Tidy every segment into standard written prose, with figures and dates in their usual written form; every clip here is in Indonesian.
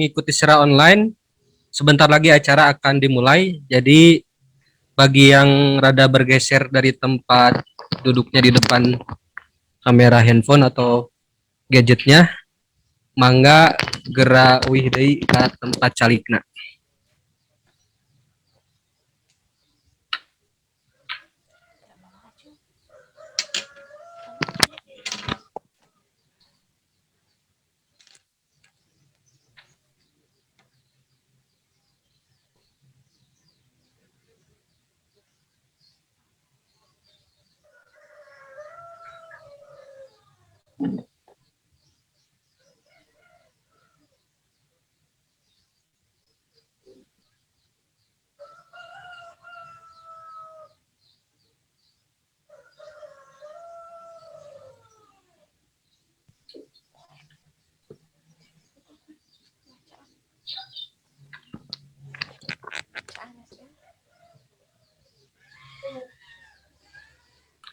mengikuti secara online, sebentar lagi acara akan dimulai. Jadi bagi yang rada bergeser dari tempat duduknya di depan kamera handphone atau gadgetnya, mangga gera uih deui ka tempat calikna.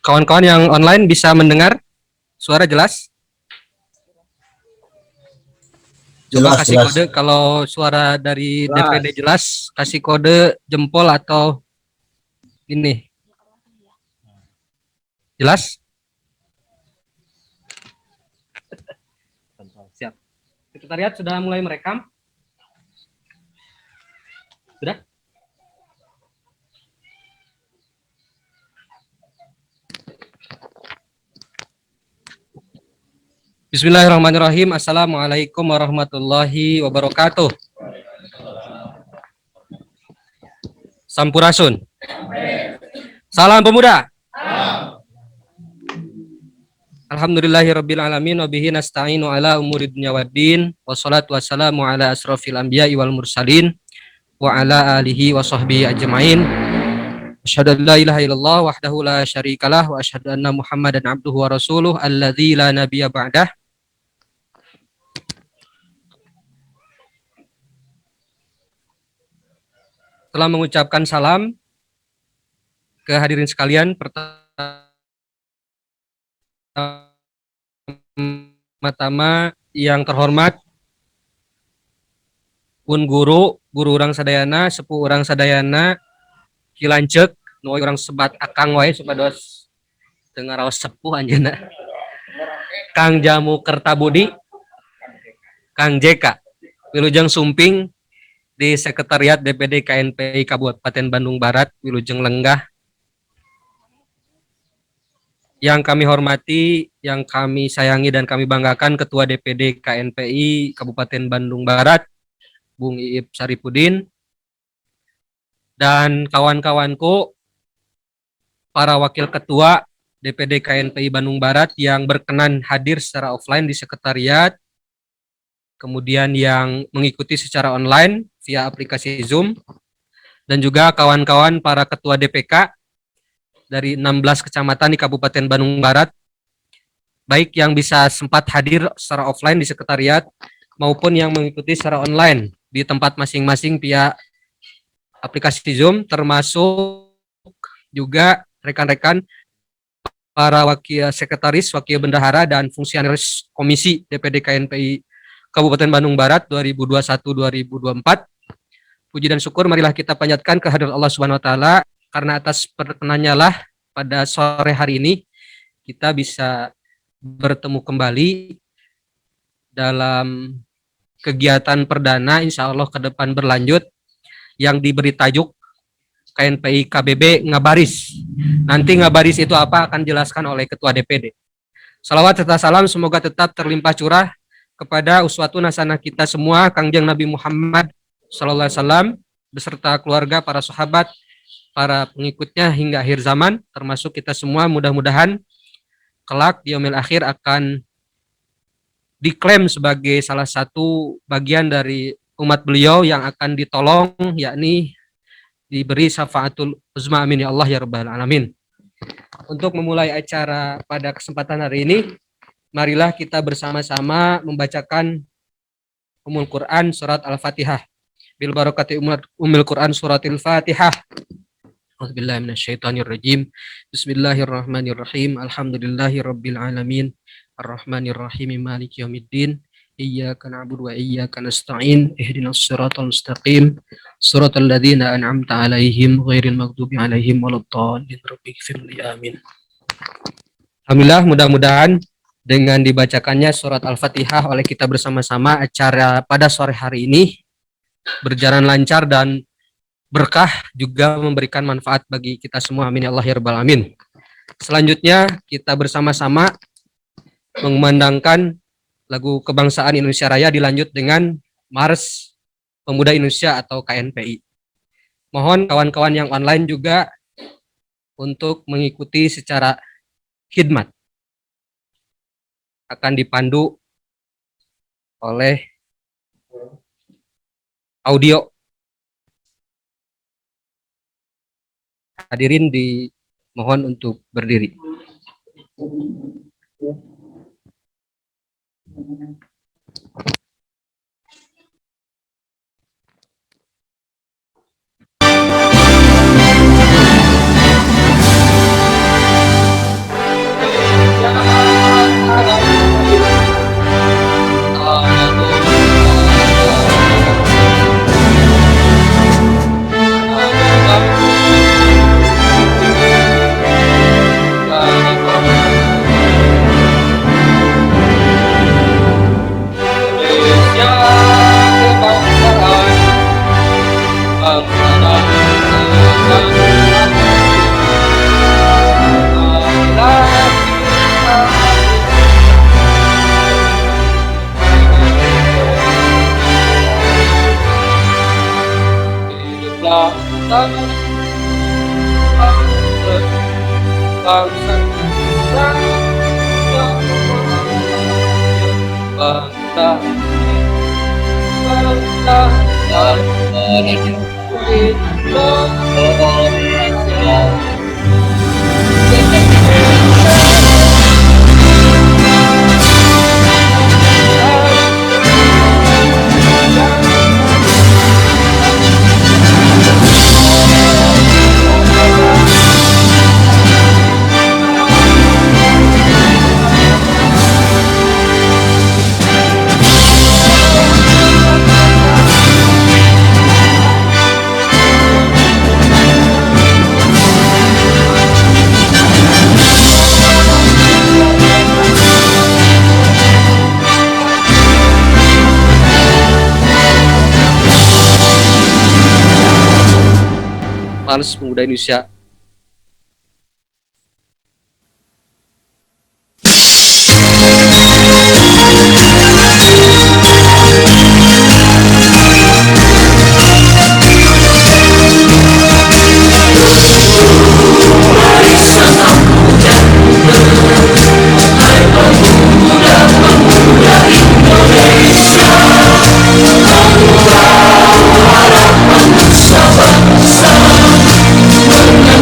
Kawan-kawan yang online bisa mendengar suara jelas? Coba Jelas, kasih jelas. kode kalau suara dari Jelas. DPD jelas, kasih kode jempol atau ini. Jelas? Siap. Sekretariat sudah mulai merekam? Sudah? Bismillahirrahmanirrahim. Assalamualaikum warahmatullahi wabarakatuh. Sampurasun. Salam pemuda. Alhamdulillahirabbil alamin wa bihi nasta'inu ala umuri dunya waddin. Wassalatu wassalamu ala asrofil anbiya'i wal mursalin wa ala alihi wa sahbihi ajmain. Asyhadu an la ilaha illallah wahdahu la syarikalah wa asyhadu anna Muhammadan abduhu wa rasuluh alladzi la nabiyya ba'dah. Telah mengucapkan salam ke hadirin sekalian. Pertama-tama yang terhormat pun guru urang sadayana, sepuh urang sadayana, kilancek, nu urang sebat akang wae supados teu ngaraos sepuh anjeunna. Kang Jamu Kertabudi, Kang JK, Wilujeng Sumping di Sekretariat DPD KNPI Kabupaten Bandung Barat, Wilujeng Lenggah. Yang kami hormati, yang kami sayangi dan kami banggakan Ketua DPD KNPI Kabupaten Bandung Barat, Bung Iip Saripudin, dan kawan-kawanku, para wakil ketua DPD KNPI Bandung Barat yang berkenan hadir secara offline di sekretariat, kemudian yang mengikuti secara online via aplikasi Zoom, dan juga kawan-kawan para ketua DPK dari 16 kecamatan di Kabupaten Bandung Barat, baik yang bisa sempat hadir secara offline di sekretariat maupun yang mengikuti secara online di tempat masing-masing via aplikasi Zoom, termasuk juga rekan-rekan para wakil sekretaris, wakil bendahara, dan fungsionaris Komisi DPD KNPI Kabupaten Bandung Barat 2021-2024. Puji dan syukur marilah kita panjatkan kehadirat Allah Subhanahu wa taala, karena atas perkenannya lah pada sore hari ini kita bisa bertemu kembali dalam kegiatan perdana insya Allah ke depan berlanjut yang diberi tajuk KNPI KBB Ngabaris. Nanti Ngabaris itu apa akan dijelaskan oleh Ketua DPD. Salawat serta salam semoga tetap terlimpah curah kepada uswatun hasanah kita semua, Kangjeng Nabi Muhammad SAW beserta keluarga, para sahabat, para pengikutnya hingga akhir zaman, termasuk kita semua. Mudah-mudahan kelak di yaumil akhir akan diklaim sebagai salah satu bagian dari umat beliau yang akan ditolong, yakni diberi syafaatul uzma, amin ya Allah ya rabbal alamin. Untuk memulai acara pada kesempatan hari ini, marilah kita bersama-sama membacakan Ummul Quran surat Al-Fatihah. Bil barakati Ummul Quran suratil Fatihah. A'udzubillahi minasyaitonirrajim. Bismillahirrahmanirrahim. Alhamdulillahirabbil alamin. Arrahmanirrahim. Maliki yaumiddin. إياك نعبد وإياك نستعين اهدنا الصراط المستقيم صراط الذين أنعمت عليهم غير المغضوب عليهم ولا الضالين رب اغفر لي آمين. Alhamdulillah, mudah-mudahan dengan dibacakannya surat Al-Fatihah oleh kita bersama-sama, acara pada sore hari ini berjalan lancar dan berkah, juga memberikan manfaat bagi kita semua. Amin ya Allah ya rabbal alamin. Selanjutnya kita bersama-sama mengumandangkan lagu kebangsaan Indonesia Raya dilanjut dengan Mars Pemuda Indonesia atau KNPI. Mohon kawan-kawan yang online juga untuk mengikuti secara khidmat. Akan dipandu oleh audio. Hadirin dimohon untuk berdiri. Mars Pemuda Indonesia. Bangsa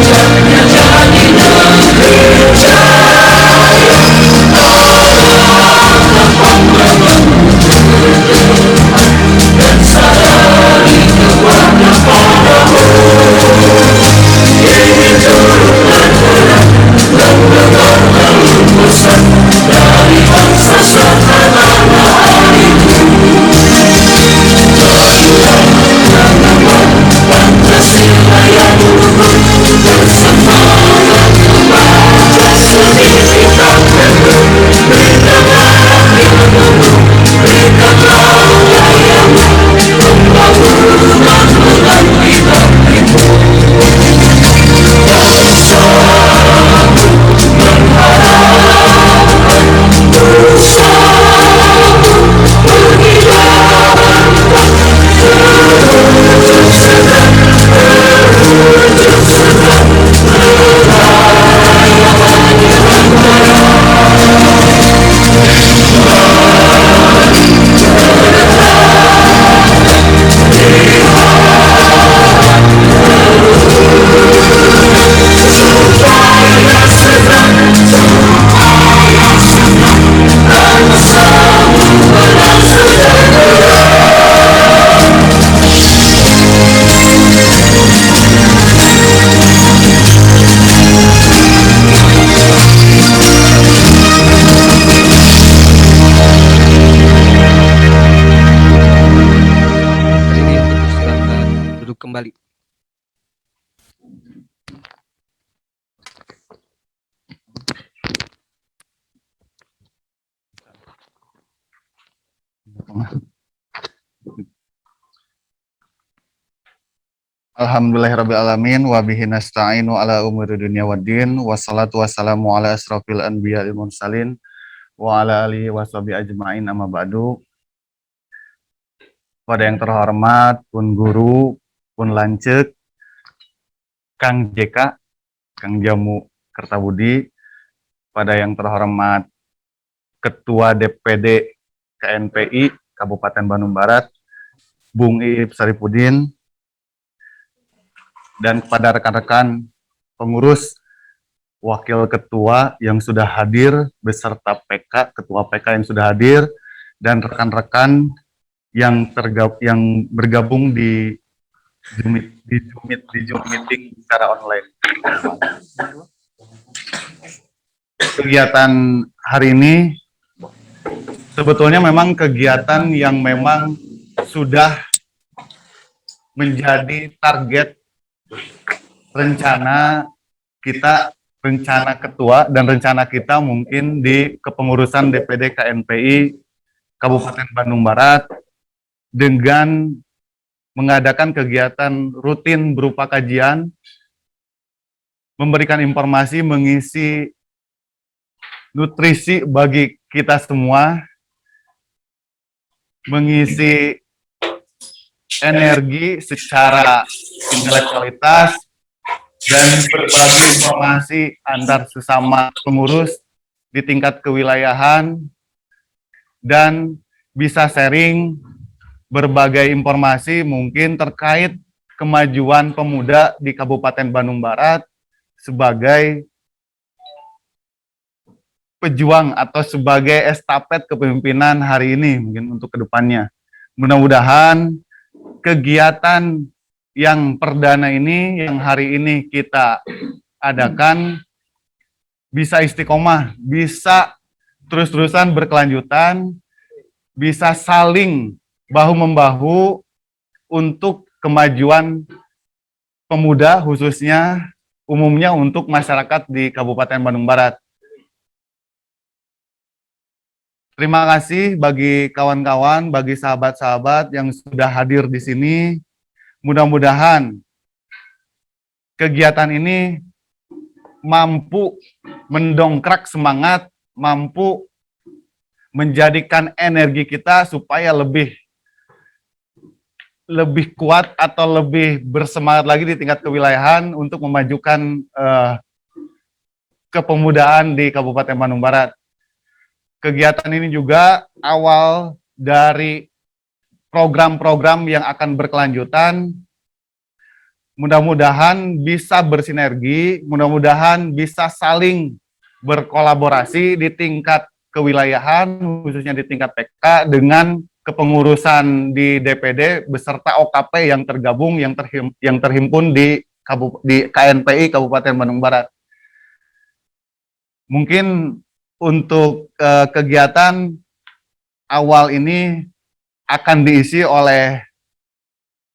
kembali. Alhamdulillahirrabbilalamin wa bihi nasta'inu ala umuri dunya waddin wassalatu wassalamu ala asrafil anbiya wal mursalin wa ala alihi washabihi ajmain amma ba'du. Pada yang terhormat Pun Guru, Pun Lanceuk, Kang JK, Kang Jamu Kertabudi, pada yang terhormat Ketua DPD KNPI Kabupaten Bandung Barat, Bung Iip Saripudin, dan kepada rekan-rekan pengurus, wakil ketua yang sudah hadir, beserta PK, ketua PK yang sudah hadir, dan rekan-rekan yang bergabung di Zoom meeting secara online. Kegiatan hari ini sebetulnya memang kegiatan yang memang sudah menjadi target rencana ketua dan rencana kita mungkin di kepengurusan DPD KNPI Kabupaten Bandung Barat dengan mengadakan kegiatan rutin berupa kajian, memberikan informasi, mengisi nutrisi bagi kita semua, mengisi energi secara intelektualitas, dan berbagi informasi antar sesama pengurus di tingkat kewilayahan, dan bisa sharing berbagai informasi mungkin terkait kemajuan pemuda di Kabupaten Bandung Barat sebagai pejuang atau sebagai estafet kepemimpinan hari ini mungkin untuk kedepannya. Mudah-mudahan kegiatan yang perdana ini, yang hari ini kita adakan, bisa istiqomah, bisa terus-terusan berkelanjutan, bisa saling bahu-membahu untuk kemajuan pemuda, khususnya umumnya untuk masyarakat di Kabupaten Bandung Barat. Terima kasih bagi kawan-kawan, bagi sahabat-sahabat yang sudah hadir di sini. Mudah-mudahan kegiatan ini mampu mendongkrak semangat, mampu menjadikan energi kita supaya lebih kuat atau lebih bersemangat lagi di tingkat kewilayahan untuk memajukan kepemudaan di Kabupaten Bandung Barat. Kegiatan ini juga awal dari program-program yang akan berkelanjutan. Mudah-mudahan bisa bersinergi, mudah-mudahan bisa saling berkolaborasi di tingkat kewilayahan, khususnya di tingkat PK, dengan kepengurusan di DPD beserta OKP yang tergabung, yang terhimpun di KNPI Kabupaten Bandung Barat. Mungkin untuk kegiatan awal ini akan diisi oleh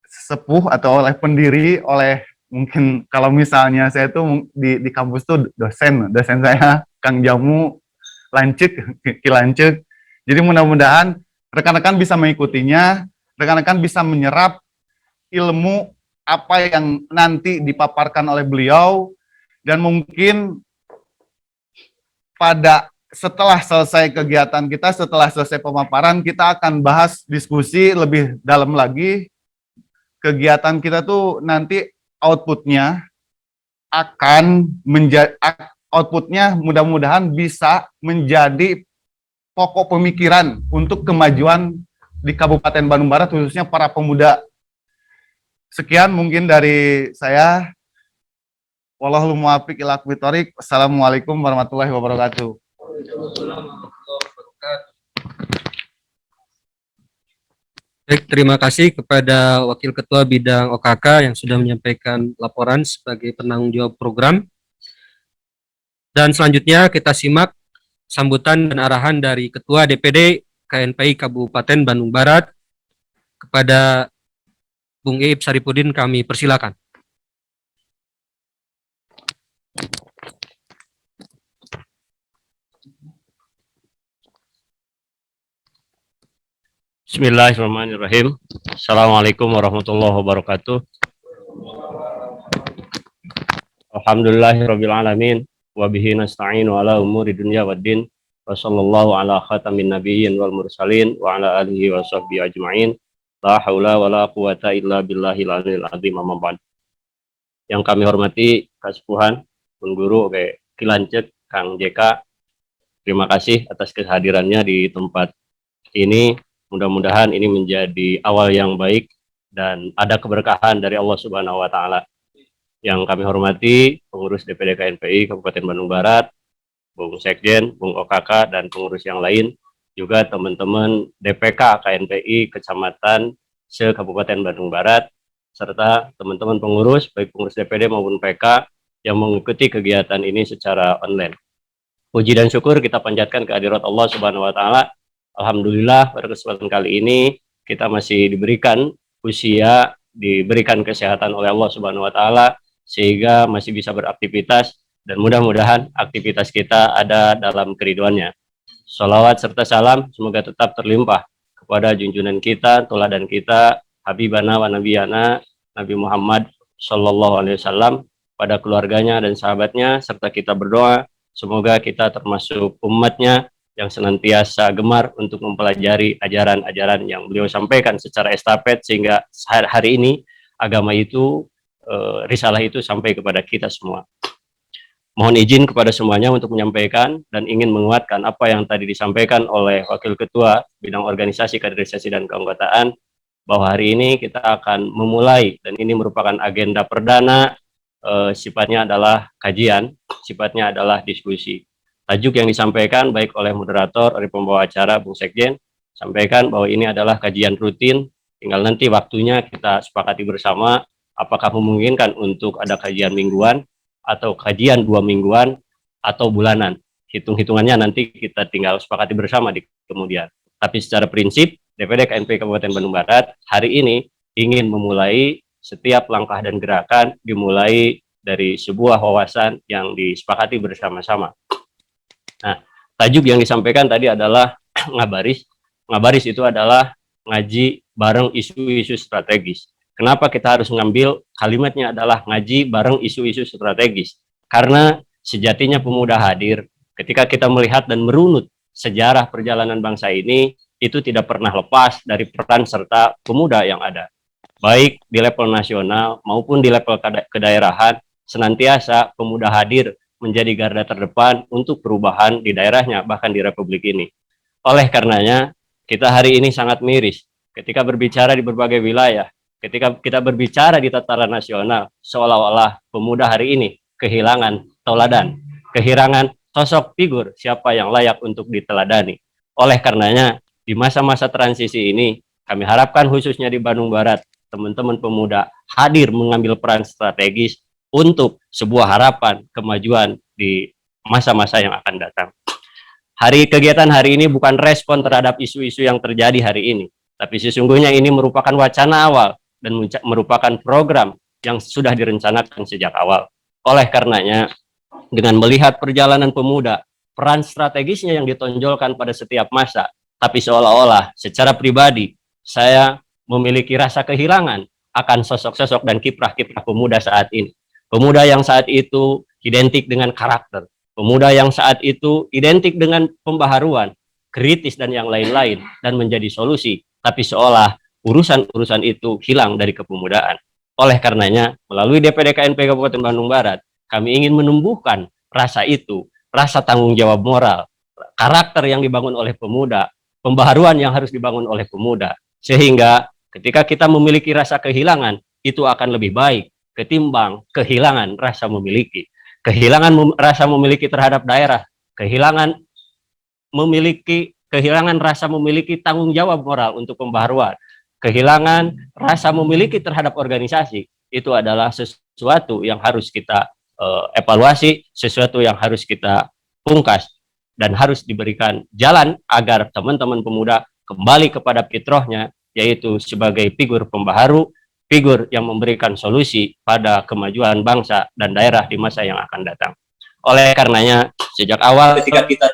sepuh atau oleh pendiri, oleh mungkin kalau misalnya saya tuh di kampus tuh dosen saya Kang Jamu Ki Lanceuk. Jadi mudah-mudahan rekan-rekan bisa mengikutinya, rekan-rekan bisa menyerap ilmu apa yang nanti dipaparkan oleh beliau, dan mungkin setelah selesai kegiatan kita, setelah selesai pemaparan, kita akan bahas diskusi lebih dalam lagi. Kegiatan kita tuh nanti outputnya mudah-mudahan bisa menjadi pokok pemikiran untuk kemajuan di Kabupaten Bandung Barat, khususnya para pemuda. Sekian mungkin dari saya. Wallahul muwaffiq ila aqwamit thoriq. Assalamualaikum warahmatullahi wabarakatuh. Baik, terima kasih kepada Wakil Ketua Bidang OKK yang sudah menyampaikan laporan sebagai penanggung jawab program. Dan selanjutnya kita simak sambutan dan arahan dari Ketua DPD KNPI Kabupaten Bandung Barat kepada Bung Iip Saripudin kami persilakan. Bismillahirrahmanirrahim. Assalamualaikum warahmatullahi wabarakatuh. Alhamdulillahirabbil alamin wa bihi nasta'inu ala umuri dunya waddin. Wa sallallahu ala khatamin nabiyyin wal mursalin wa ala alihi wa sahbihi ajma'in. La haula wa la quwata illa billahil aliyil azim, amma ba'd. Yang kami hormati Kasepuhan, Pun Guru, Kilancek, Kang JK. Terima kasih atas kehadirannya di tempat ini. Mudah-mudahan ini menjadi awal yang baik dan ada keberkahan dari Allah Subhanahu wa taala. Yang kami hormati pengurus DPD KNPI Kabupaten Bandung Barat, Bung Sekjen, Bung OKK, dan pengurus yang lain, juga teman-teman DPK KNPI Kecamatan se-Kabupaten Bandung Barat, serta teman-teman pengurus, baik pengurus DPD maupun PK yang mengikuti kegiatan ini secara online. Puji dan syukur kita panjatkan kehadirat Allah Subhanahu wa taala. Alhamdulillah pada kesempatan kali ini kita masih diberikan usia, diberikan kesehatan oleh Allah Subhanahu wa taala sehingga masih bisa beraktivitas dan mudah-mudahan aktivitas kita ada dalam keriduannya. Sholawat serta salam semoga tetap terlimpah kepada junjungan kita, teladan kita, Habibana wa Nabiyana, Nabi Muhammad Sallallahu Alaihi Wasallam, pada keluarganya dan sahabatnya, serta kita berdoa semoga kita termasuk umatnya yang senantiasa gemar untuk mempelajari ajaran-ajaran yang beliau sampaikan secara estafet sehingga hari ini agama itu, risalah itu sampai kepada kita semua. Mohon izin kepada semuanya untuk menyampaikan dan ingin menguatkan apa yang tadi disampaikan oleh Wakil Ketua Bidang Organisasi, Kaderisasi, dan Keanggotaan, bahwa hari ini kita akan memulai, dan ini merupakan agenda perdana, sifatnya adalah kajian, sifatnya adalah diskusi. Tajuk yang disampaikan baik oleh moderator, oleh pembawa acara, Bung Sekjen, sampaikan bahwa ini adalah kajian rutin, tinggal nanti waktunya kita sepakati bersama, apakah memungkinkan untuk ada kajian mingguan, atau kajian 2 mingguan, atau bulanan. Hitung-hitungannya nanti kita tinggal sepakati bersama di kemudian. Tapi secara prinsip, DPD KNPI Kabupaten Bandung Barat hari ini ingin memulai setiap langkah dan gerakan dimulai dari sebuah wawasan yang disepakati bersama-sama. Nah, tajuk yang disampaikan tadi adalah ngabaris. Ngabaris itu adalah ngaji bareng isu-isu strategis. Kenapa kita harus ngambil kalimatnya adalah ngaji bareng isu-isu strategis? Karena sejatinya pemuda hadir, ketika kita melihat dan merunut sejarah perjalanan bangsa ini, itu tidak pernah lepas dari peran serta pemuda yang ada. Baik di level nasional maupun di level kedaerahan, senantiasa pemuda hadir menjadi garda terdepan untuk perubahan di daerahnya, bahkan di Republik ini. Oleh karenanya, kita hari ini sangat miris ketika berbicara di berbagai wilayah, ketika kita berbicara di tataran nasional, seolah-olah pemuda hari ini kehilangan tauladan, kehilangan sosok figur siapa yang layak untuk diteladani. Oleh karenanya, di masa-masa transisi ini, kami harapkan khususnya di Bandung Barat, teman-teman pemuda hadir mengambil peran strategis untuk sebuah harapan kemajuan di masa-masa yang akan datang. Kegiatan hari ini bukan respon terhadap isu-isu yang terjadi hari ini, tapi sesungguhnya ini merupakan wacana awal dan merupakan program yang sudah direncanakan sejak awal. Oleh karenanya, dengan melihat perjalanan pemuda, peran strategisnya yang ditonjolkan pada setiap masa, tapi seolah-olah secara pribadi saya memiliki rasa kehilangan akan sosok-sosok dan kiprah-kiprah pemuda saat ini. Pemuda yang saat itu identik dengan karakter, pemuda yang saat itu identik dengan pembaharuan, kritis dan yang lain-lain, dan menjadi solusi, tapi seolah urusan-urusan itu hilang dari kepemudaan. Oleh karenanya, melalui DPD KNPI Kabupaten Bandung Barat, kami ingin menumbuhkan rasa itu, rasa tanggung jawab moral, karakter yang dibangun oleh pemuda, pembaharuan yang harus dibangun oleh pemuda, sehingga ketika kita memiliki rasa kehilangan, itu akan lebih baik ketimbang kehilangan rasa memiliki. Kehilangan rasa memiliki terhadap daerah, kehilangan rasa memiliki tanggung jawab moral untuk pembaharuan, kehilangan rasa memiliki terhadap organisasi, itu adalah sesuatu yang harus kita evaluasi, sesuatu yang harus kita pungkas, dan harus diberikan jalan agar teman-teman pemuda kembali kepada fitrahnya, yaitu sebagai figur pembaharu, figur yang memberikan solusi pada kemajuan bangsa dan daerah di masa yang akan datang. Oleh karenanya, sejak awal ketika kita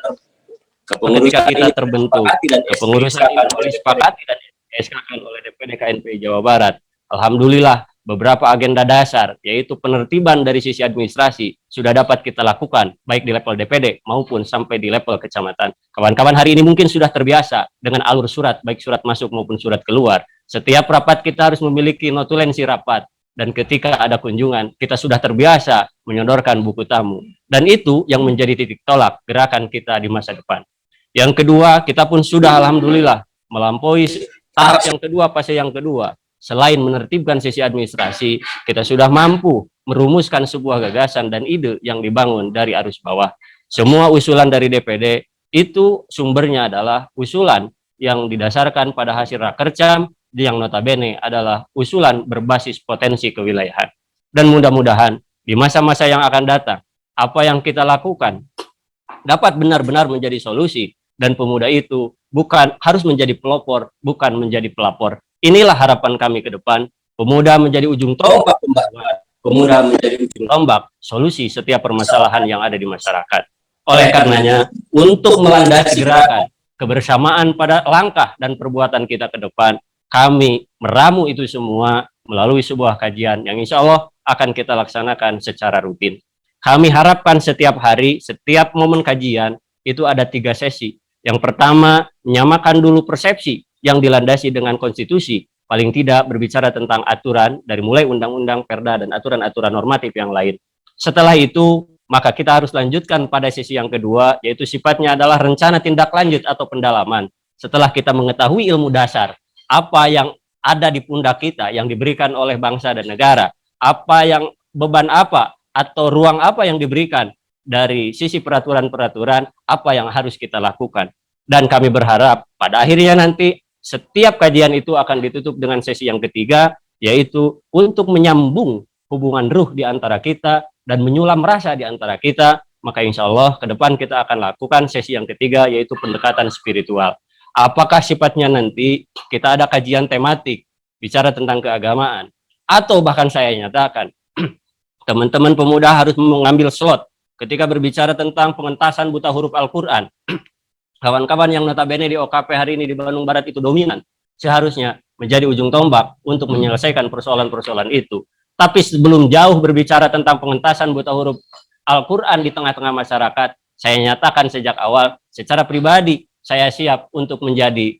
terbentuk, kepengurusan ini disepakati dan disepakati oleh DPD KNPI Jawa Barat, alhamdulillah beberapa agenda dasar, yaitu penertiban dari sisi administrasi, sudah dapat kita lakukan, baik di level DPD maupun sampai di level kecamatan. Kawan-kawan hari ini mungkin sudah terbiasa dengan alur surat, baik surat masuk maupun surat keluar. Setiap rapat kita harus memiliki notulensi rapat, dan ketika ada kunjungan, kita sudah terbiasa menyodorkan buku tamu. Dan itu yang menjadi titik tolak gerakan kita di masa depan. Yang kedua, kita pun sudah alhamdulillah melampaui tahap yang kedua, fase yang kedua. Selain menertibkan sisi administrasi, kita sudah mampu merumuskan sebuah gagasan dan ide yang dibangun dari arus bawah. Semua usulan dari DPD itu sumbernya adalah usulan yang didasarkan pada hasil rakercam, yang notabene adalah usulan berbasis potensi kewilayahan. Dan mudah-mudahan di masa-masa yang akan datang, apa yang kita lakukan dapat benar-benar menjadi solusi, dan pemuda itu bukan harus menjadi pelopor, bukan menjadi pelapor. Inilah harapan kami ke depan, pemuda menjadi ujung tombak pembangunan, pemuda menjadi ujung tombak solusi setiap permasalahan yang ada di masyarakat. Oleh karenanya, untuk melandasi gerakan kebersamaan pada langkah dan perbuatan kita ke depan, kami meramu itu semua melalui sebuah kajian yang insya Allah akan kita laksanakan secara rutin. Kami harapkan setiap hari, setiap momen kajian, itu ada 3 sesi. Yang pertama, menyamakan dulu persepsi yang dilandasi dengan konstitusi, paling tidak berbicara tentang aturan dari mulai undang-undang, perda, dan aturan-aturan normatif yang lain. Setelah itu, maka kita harus lanjutkan pada sesi yang kedua, yaitu sifatnya adalah rencana tindak lanjut atau pendalaman. Setelah kita mengetahui ilmu dasar, apa yang ada di pundak kita, yang diberikan oleh bangsa dan negara, apa yang beban apa, atau ruang apa yang diberikan dari sisi peraturan-peraturan, apa yang harus kita lakukan. Dan kami berharap pada akhirnya nanti setiap kajian itu akan ditutup dengan sesi yang ketiga, yaitu untuk menyambung hubungan ruh di antara kita dan menyulam rasa di antara kita. Maka insya Allah ke depan kita akan lakukan sesi yang ketiga, yaitu pendekatan spiritual. Apakah sifatnya nanti kita ada kajian tematik, bicara tentang keagamaan, atau bahkan saya nyatakan teman-teman pemuda harus mengambil slot ketika berbicara tentang pengentasan buta huruf Al-Quran. Kawan-kawan yang notabene di OKP hari ini di Bandung Barat itu dominan, seharusnya menjadi ujung tombak untuk menyelesaikan persoalan-persoalan itu. Tapi sebelum jauh berbicara tentang pengentasan buta huruf Al-Quran di tengah-tengah masyarakat, saya nyatakan sejak awal, secara pribadi, saya siap untuk menjadi,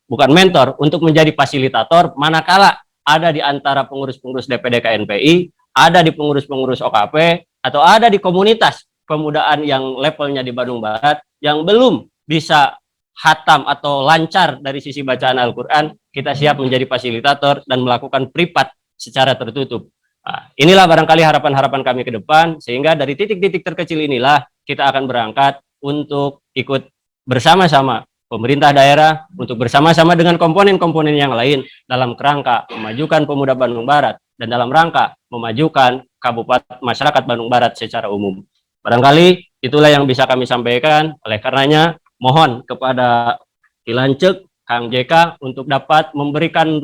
bukan mentor, untuk menjadi fasilitator, manakala ada di antara pengurus-pengurus DPD KNPI, ada di pengurus-pengurus OKP, atau ada di komunitas pemudaan yang levelnya di Bandung Barat, yang belum bisa hatam atau lancar dari sisi bacaan Al-Quran, kita siap menjadi fasilitator dan melakukan privat secara tertutup. Nah, inilah barangkali harapan-harapan kami ke depan, sehingga dari titik-titik terkecil inilah kita akan berangkat untuk ikut bersama-sama pemerintah daerah, untuk bersama-sama dengan komponen-komponen yang lain dalam kerangka memajukan pemuda Bandung Barat dan dalam rangka memajukan kabupaten masyarakat Bandung Barat secara umum. Barangkali itulah yang bisa kami sampaikan. Oleh karenanya mohon kepada Ilancek, Kang JK untuk dapat memberikan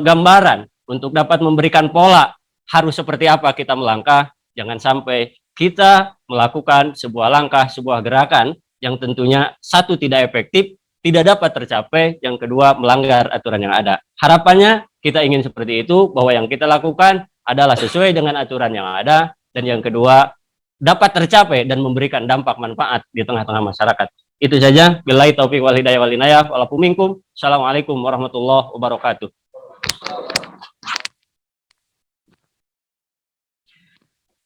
gambaran, untuk dapat memberikan pola harus seperti apa kita melangkah. Jangan sampai kita melakukan sebuah langkah, sebuah gerakan yang tentunya satu tidak efektif, tidak dapat tercapai, yang kedua melanggar aturan yang ada. Harapannya kita ingin seperti itu, bahwa yang kita lakukan adalah sesuai dengan aturan yang ada, dan yang kedua dapat tercapai dan memberikan dampak manfaat di tengah-tengah masyarakat. Itu saja. Billahi taufiq wal hidayah wal inayah. Walaupun minkum. Assalamualaikum warahmatullahi wabarakatuh.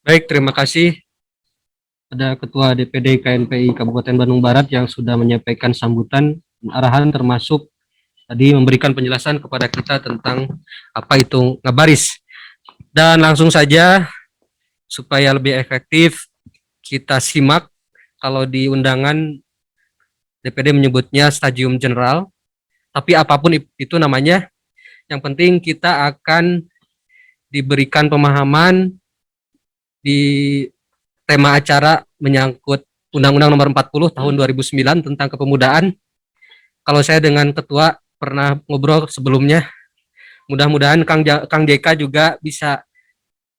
Baik, terima kasih pada Ketua DPD KNPI Kabupaten Bandung Barat yang sudah menyampaikan sambutan dan arahan, termasuk tadi memberikan penjelasan kepada kita tentang apa itu ngabaris. Dan langsung saja supaya lebih efektif kita simak, kalau di undangan DPD menyebutnya stadium general, tapi apapun itu namanya, yang penting kita akan diberikan pemahaman di tema acara menyangkut Undang-Undang Nomor 40 Tahun 2009 tentang kepemudaan. Kalau saya dengan Ketua pernah ngobrol sebelumnya, Mudah-mudahan Kang JK juga bisa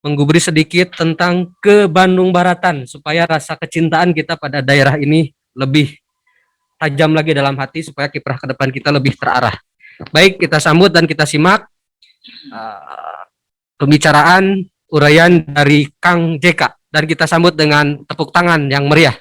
menggubris sedikit tentang ke Bandung Baratan supaya rasa kecintaan kita pada daerah ini lebih tajam lagi dalam hati supaya kiprah ke depan kita lebih terarah. Baik, kita sambut dan kita simak pembicaraan uraian dari Kang JK dan kita sambut dengan tepuk tangan yang meriah.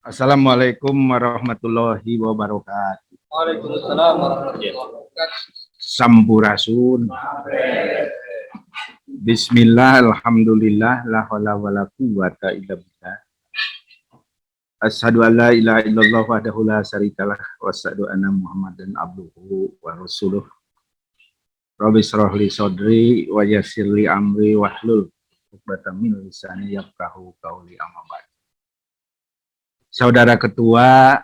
Assalamualaikum warahmatullahi wabarakatuh. Waalaikumsalam warahmatullahi wabarakatuh. Sampurasun. Bismillah, alhamdulillah, la haula wala quwwata illa billah. Asyhadu an la ilaha illallah wahdahu la syarikalah wa asyhadu anna Muhammadan abduhu wa rasuluh. Rabbi shrah li sadri wa yassir li amri wahlul 'uqdatam min lisani yafqahu qawli, amma ba'd. Saudara Ketua,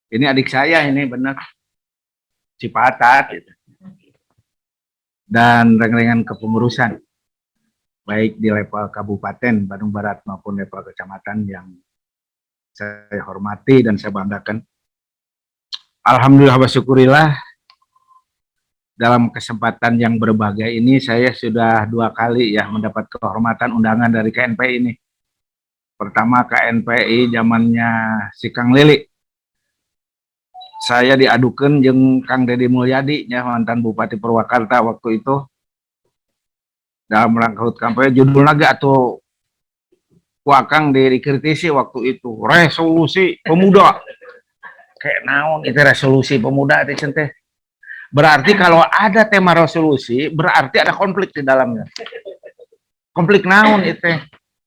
ini adik saya ini benar, Cipatat gitu. Dan reng-rengan kepengurusan, baik di level Kabupaten Bandung Barat maupun level kecamatan yang saya hormati dan saya banggakan. Alhamdulillah wa syukurillah, dalam kesempatan yang berbahagia ini saya sudah 2 kali ya mendapat kehormatan undangan dari KNPI ini. Pertama KNPI zamannya si Kang Lili. Saya diadukan jeung Kang Deddy Mulyadi, ya, mantan Bupati Purwakarta waktu itu. Dalam rangka HUT kampanye judulnya gak atau Kang dikritisi waktu itu, resolusi pemuda. Kayak naon itu resolusi pemuda itu centeh. Berarti kalau ada tema resolusi, berarti ada konflik di dalamnya. Konflik naon itu.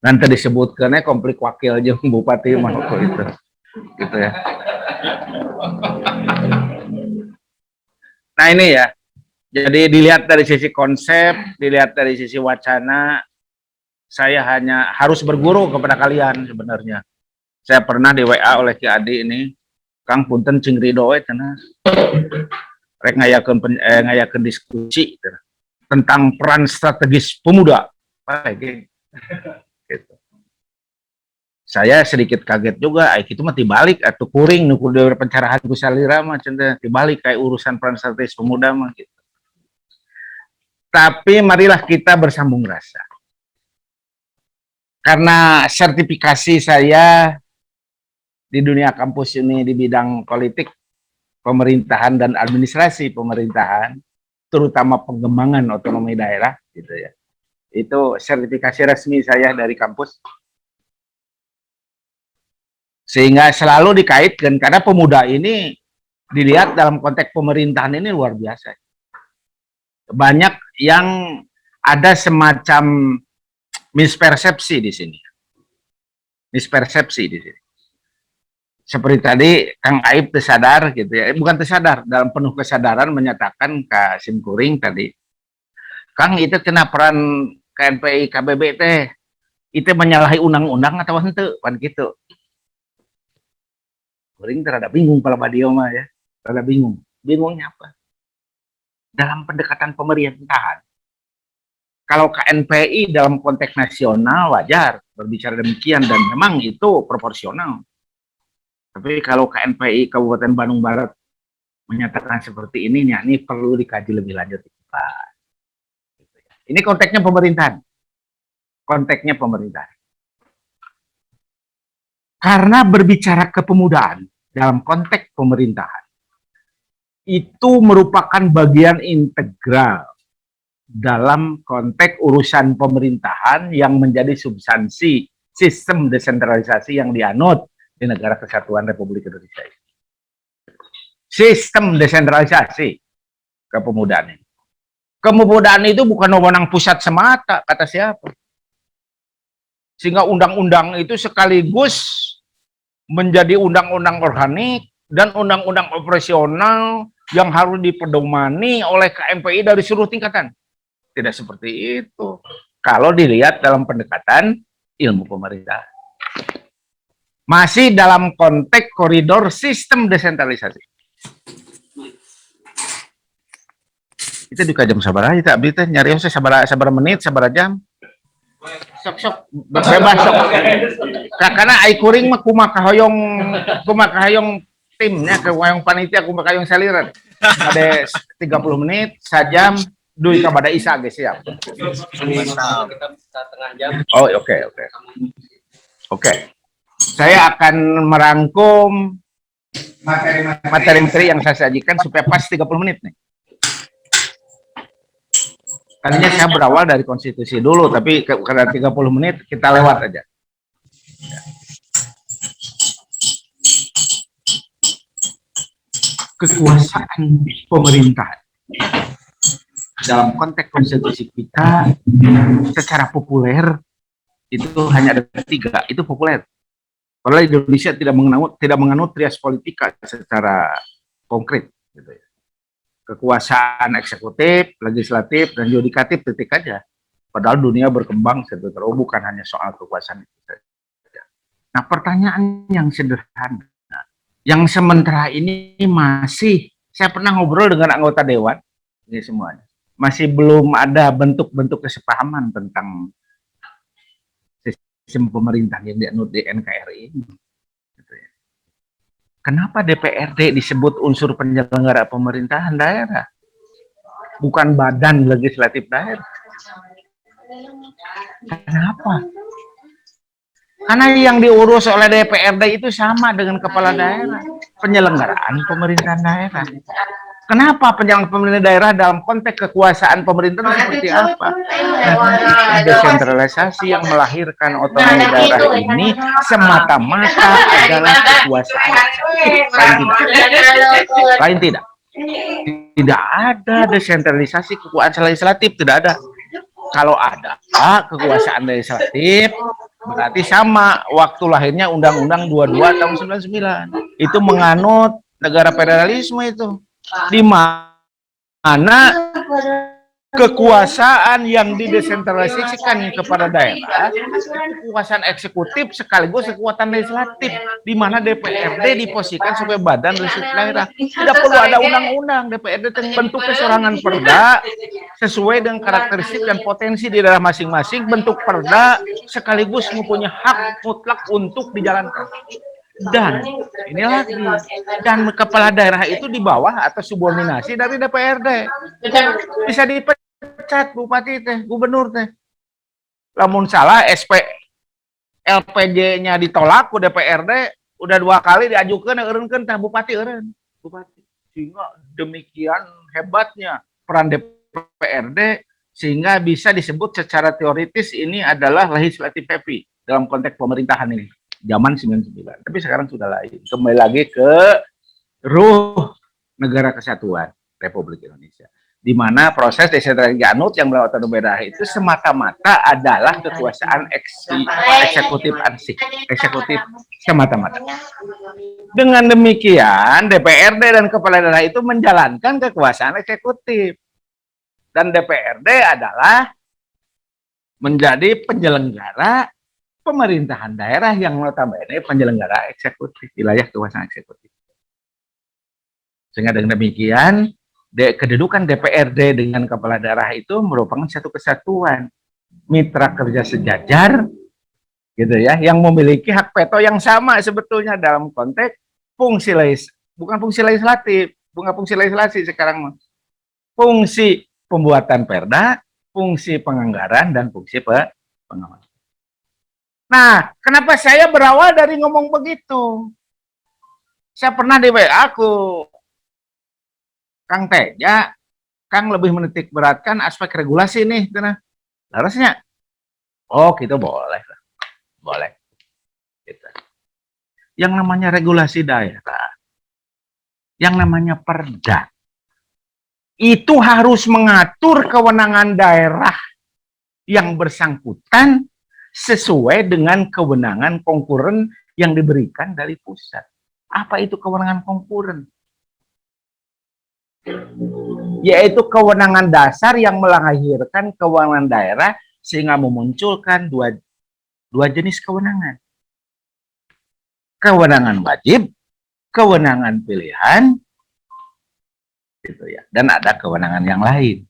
Nanti disebutkannya konflik wakil aja bupati mah itu, gitu ya. Nah ini ya, jadi dilihat dari sisi konsep, dilihat dari sisi wacana, saya hanya harus berguru kepada kalian sebenarnya. Saya pernah di WA oleh Ki Adi ini, Kang punten cing ridho we cenah. Rek ngayakeun diskusi tentang peran strategis pemuda. Baik. Gitu. Saya sedikit kaget juga, itu mah dibalik atau kuring nukur dari pencerahan ku salira mah cenah dibalik kayak urusan peran strategis pemuda mah gitu. Tapi marilah kita bersambung rasa. Karena sertifikasi saya di dunia kampus ini di bidang politik, pemerintahan dan administrasi pemerintahan, terutama pengembangan otonomi daerah gitu ya. Itu sertifikasi resmi saya dari kampus. Sehingga selalu dikaitkan, karena pemuda ini dilihat dalam konteks pemerintahan ini luar biasa. Banyak yang ada semacam mispersepsi di sini. Mispersepsi di sini. Seperti tadi Kang Aib tersadar gitu ya. Bukan tersadar, dalam penuh kesadaran menyatakan ke Simkuring tadi, Kang itu kena peran KNPI KBB teh itu menyalahi undang-undang atau henteu kan gitu. Kuring terada bingung kalau Badio mah ya. Terada bingung. Bingungnya apa? Dalam pendekatan pemerintahan. Kalau KNPI dalam konteks nasional wajar berbicara demikian dan memang itu proporsional. Tapi kalau KNPI Kabupaten Bandung Barat menyatakan seperti ini, ya, ini perlu dikaji lebih lanjut. Ini konteksnya pemerintahan. Konteksnya pemerintahan. Karena berbicara kepemudaan dalam konteks pemerintahan, itu merupakan bagian integral dalam konteks urusan pemerintahan yang menjadi substansi sistem desentralisasi yang dianut di Negara Kesatuan Republik Indonesia. Sistem desentralisasi kepemudaan ini. Kepemudaan itu bukan wewenang pusat semata, kata siapa. Sehingga undang-undang itu sekaligus menjadi undang-undang organik dan undang-undang operasional yang harus dipedomani oleh KNPI dari seluruh tingkatan. Tidak seperti itu. Kalau dilihat dalam pendekatan ilmu pemerintah. Masih dalam konteks koridor sistem desentralisasi. Itu di jam sabar aja, tapi teh nyari saya sabar menit, sabar jam. Sok bebas sok. Karena ai kuring mah kumaha kahoyong timnya, kahoyong panitia, kumaha kahoyong saliran. Ada 30 menit, sajam, duit kepada Isa guys siap. Oh, oke. Saya akan merangkum materi-materi yang saya sajikan supaya pas 30 menit nih. Tadinya saya berawal dari konstitusi dulu, tapi karena 30 menit kita lewat aja. Kekuasaan pemerintah dalam konteks konstitusi kita secara populer itu hanya ada 3, itu populer. Padahal Indonesia tidak menganut trias politika secara konkret, gitu ya. Kekuasaan eksekutif, legislatif, dan yudikatif titik aja. Padahal dunia berkembang sebentar, bukan hanya soal kekuasaan itu saja. Nah, pertanyaan yang sederhana, yang sementara ini masih, saya pernah ngobrol dengan anggota dewan, ini semuanya, masih belum ada bentuk-bentuk kesepahaman tentang sistem pemerintahan yang dianut di NKRI ini. Kenapa DPRD disebut unsur penyelenggara pemerintahan daerah, bukan badan legislatif daerah? Kenapa? Karena yang diurus oleh DPRD itu sama dengan kepala daerah, penyelenggaraan pemerintahan daerah. Kenapa penyelenggaraan pemerintah daerah dalam konteks kekuasaan pemerintah seperti apa? Nah, desentralisasi yang melahirkan otonomi daerah ini semata-mata adalah kekuasaan. Lain tidak. Tidak ada desentralisasi kekuasaan legislatif, tidak ada. Kalau ada kekuasaan legislatif, berarti sama waktu lahirnya Undang-Undang 22 tahun 99. Itu menganut negara federalisme itu. Di mana kekuasaan yang didesentralisasikan kepada daerah, kekuasaan eksekutif sekaligus kekuatan legislatif, di mana DPRD diposisikan sebagai badan legislatif daerah. Tidak perlu ada undang-undang, DPRD bentuk keserangan perda sesuai dengan karakteristik dan potensi di daerah masing-masing, bentuk perda sekaligus mempunyai hak mutlak untuk dijalankan. Dan ini lagi, dan kepala daerah itu di bawah atau subordinasi dari DPRD. Bisa dipecat bupati teh, gubernur teh. Lamun salah LPJ-nya ditolak ke DPRD, udah 2 kali diajukan eureunkeun teh bupati eureun. Bupati. Sehingga demikian hebatnya peran DPRD sehingga bisa disebut secara teoritis ini adalah legislative heavy dalam konteks pemerintahan ini. Zaman 99, tapi sekarang sudah lain. Kembali lagi ke ruh negara kesatuan Republik Indonesia, di mana proses desentralisasi anut yang melalui otonomi daerah itu semata-mata adalah kekuasaan eksekutif semata-mata. Dengan demikian, DPRD dan kepala daerah itu menjalankan kekuasaan eksekutif, dan DPRD adalah menjadi penyelenggara pemerintahan daerah yang notabene penyelenggara eksekutif, wilayah kekuasaan eksekutif. Sehingga dengan demikian, kedudukan DPRD dengan kepala daerah itu merupakan satu kesatuan, mitra kerja sejajar, gitu ya, yang memiliki hak veto yang sama sebetulnya dalam konteks bukan fungsi legislatif, bukan fungsi legislasi sekarang, fungsi pembuatan perda, fungsi penganggaran, dan fungsi pengawasan. Nah, kenapa saya berawal dari ngomong begitu? Saya pernah di WA aku, Kang Teja, Kang lebih menitik beratkan aspek regulasi nih, harusnya. Oh, gitu boleh, boleh. Gitu. Yang namanya regulasi daerah, yang namanya perda, itu harus mengatur kewenangan daerah yang bersangkutan sesuai dengan kewenangan konkuren yang diberikan dari pusat. Apa itu kewenangan konkuren? yaitu kewenangan dasar yang melahirkan kewenangan daerah sehingga memunculkan dua jenis kewenangan. Kewenangan wajib, kewenangan pilihan, gitu ya. Dan ada kewenangan yang lain.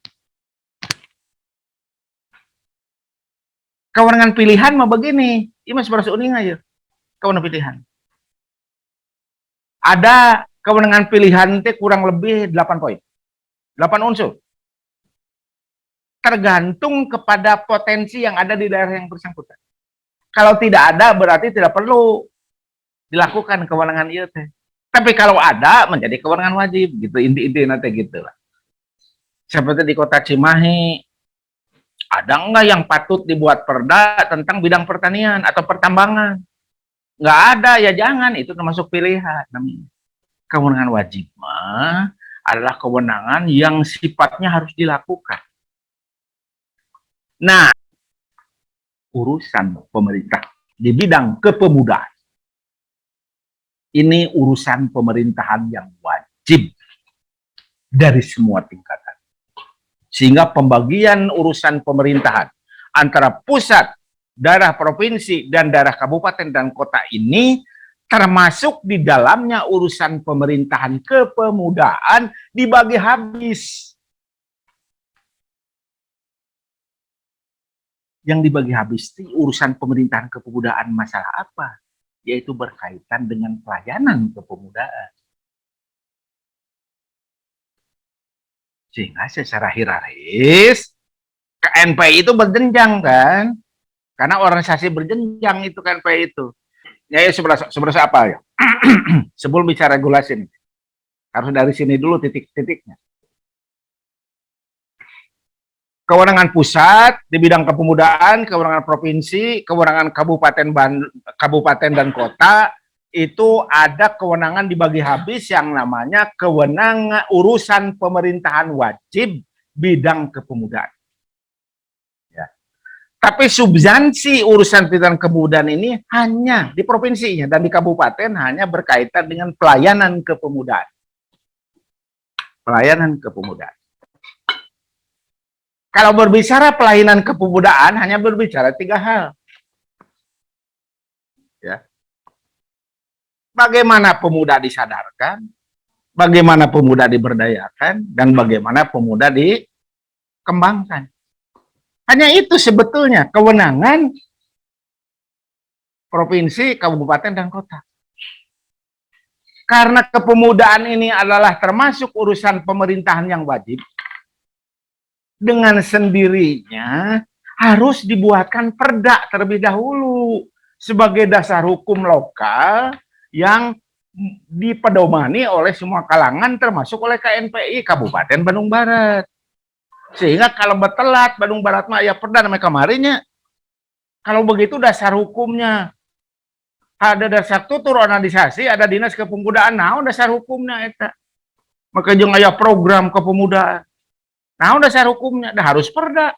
Kewenangan pilihan mah begini, ini masih berasa uning aja. Kewenangan pilihan. Ada kewenangan pilihan itu kurang lebih 8 poin. 8 unsur. Tergantung kepada potensi yang ada di daerah yang bersangkutan. Kalau tidak ada berarti tidak perlu dilakukan kewenangan itu. Tapi kalau ada menjadi kewenangan wajib gitu, inti-inti nanti gitu lah. Seperti di Kota Cimahi, ada enggak yang patut dibuat perda tentang bidang pertanian atau pertambangan? Enggak ada, ya jangan, itu termasuk pilihan namanya. Kewenangan wajib mah adalah kewenangan yang sifatnya harus dilakukan. Nah, urusan pemerintah di bidang kepemudaan ini urusan pemerintahan yang wajib dari semua tingkatan. Sehingga pembagian urusan pemerintahan antara pusat, daerah provinsi, dan daerah kabupaten dan kota ini termasuk di dalamnya urusan pemerintahan kepemudaan dibagi habis. Yang dibagi habis itu urusan pemerintahan kepemudaan masalah apa? Yaitu berkaitan dengan pelayanan kepemudaan. Sehingga secara hierarkis KNPI itu berjenjang kan? Karena organisasi berjenjang itu KNPI itu. Ya, sebenarnya apa ya? Sebelum bicara regulasi nih, harus dari sini dulu titik-titiknya. Kewenangan pusat di bidang kepemudaan, kewenangan provinsi, kewenangan kabupaten dan kota, itu ada kewenangan dibagi habis yang namanya kewenangan urusan pemerintahan wajib bidang kepemudaan. Ya. Tapi substansi urusan bidang kepemudaan ini hanya di provinsinya dan di kabupaten hanya berkaitan dengan pelayanan kepemudaan. Pelayanan kepemudaan. Kalau berbicara pelayanan kepemudaan hanya berbicara 3 hal. Ya. Bagaimana pemuda disadarkan, bagaimana pemuda diberdayakan, dan bagaimana pemuda dikembangkan. Hanya itu sebetulnya kewenangan provinsi, kabupaten, dan kota. Karena kepemudaan ini adalah termasuk urusan pemerintahan yang wajib, dengan sendirinya harus dibuatkan perda terlebih dahulu sebagai dasar hukum lokal yang dipedomani oleh semua kalangan termasuk oleh KNPI Kabupaten Bandung Barat. Sehingga kalau betelat Bandung Barat mah ya perda namanya kemarinnya. Kalau begitu dasar hukumnya ada dasar tutur organisasi, ada dinas kepemudaan, nah dasar hukumnya eta. Maka jeung aya program kepemudaan. Nah dasar hukumnya dah harus perda.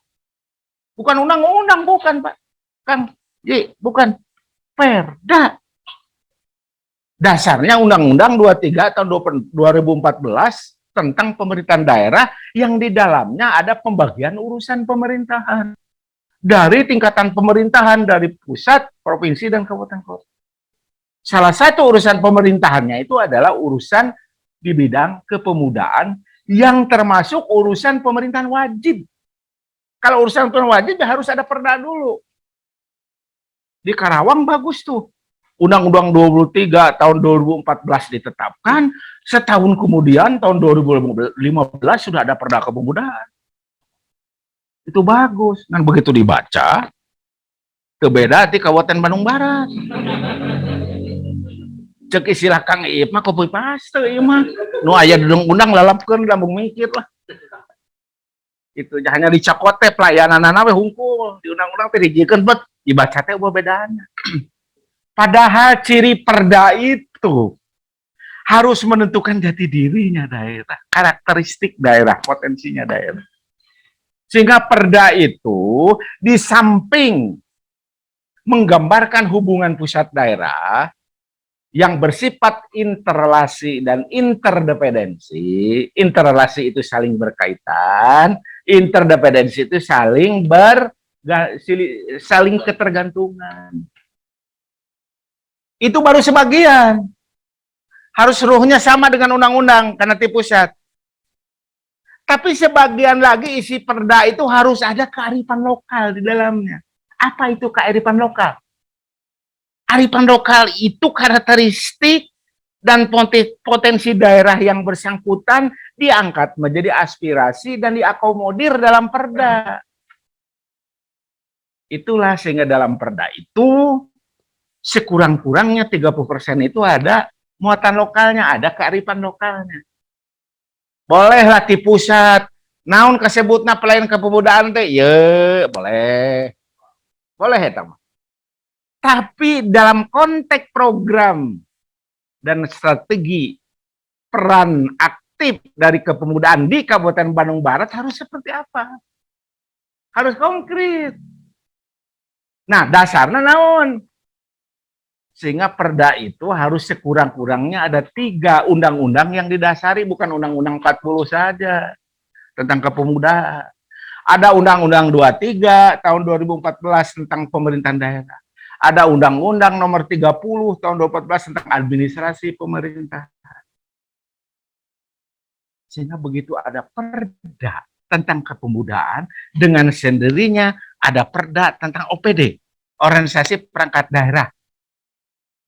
Bukan undang-undang, bukan Pak. Kang, bukan perda. Dasarnya Undang-Undang 23 tahun 2014 tentang pemerintahan daerah yang di dalamnya ada pembagian urusan pemerintahan. Dari tingkatan pemerintahan, dari pusat, provinsi, dan kabupaten kota. Salah satu urusan pemerintahannya itu adalah urusan di bidang kepemudaan yang termasuk urusan pemerintahan wajib. Kalau urusan pemerintahan wajib ya harus ada perda dulu. Di Karawang bagus tuh. Undang-Undang 23 tahun 2014 ditetapkan, setahun kemudian tahun 2015 sudah ada perda kepemudaan. Itu bagus. Dan begitu dibaca, kebeda di Kabupaten Bandung Barat. Cek istilah Kang Iip mah copy paste ieu mah. Nu aya di undang lalapkeun lambung mikir lah. Itu hanya dicakote pelayananana we hungkul. Di undang-undang teh dijiekeun bet dibaca teh apa bedanya. Padahal ciri perda itu harus menentukan jati dirinya daerah, karakteristik daerah, potensinya daerah. Sehingga perda itu di samping menggambarkan hubungan pusat daerah, yang bersifat interrelasi dan interdependensi. Interrelasi itu saling berkaitan, interdependensi itu saling ketergantungan. Itu baru sebagian. Harus ruhnya sama dengan undang-undang karena di pusat. Tapi sebagian lagi isi perda itu harus ada kearifan lokal di dalamnya. Apa itu kearifan lokal? Kearifan lokal itu karakteristik dan potensi daerah yang bersangkutan diangkat menjadi aspirasi dan diakomodir dalam perda. Itulah sehingga dalam perda itu sekurang-kurangnya 30% itu ada muatan lokalnya, ada kearifan lokalnya. Bolehlah di pusat, naon kasebutna pelayan kepemudaan teh, ya boleh. Boleh ya teman. Tapi dalam konteks program dan strategi peran aktif dari kepemudaan di Kabupaten Bandung Barat harus seperti apa? Harus konkret. Nah, dasarnya naon? Sehingga perda itu harus sekurang-kurangnya ada 3 undang-undang yang didasari, bukan undang-undang 40 saja tentang kepemudaan. Ada undang-undang 23 tahun 2014 tentang pemerintahan daerah. Ada undang-undang nomor 30 tahun 2014 tentang administrasi pemerintah. Sehingga begitu ada perda tentang kepemudaan, dengan sendirinya ada perda tentang OPD, organisasi perangkat daerah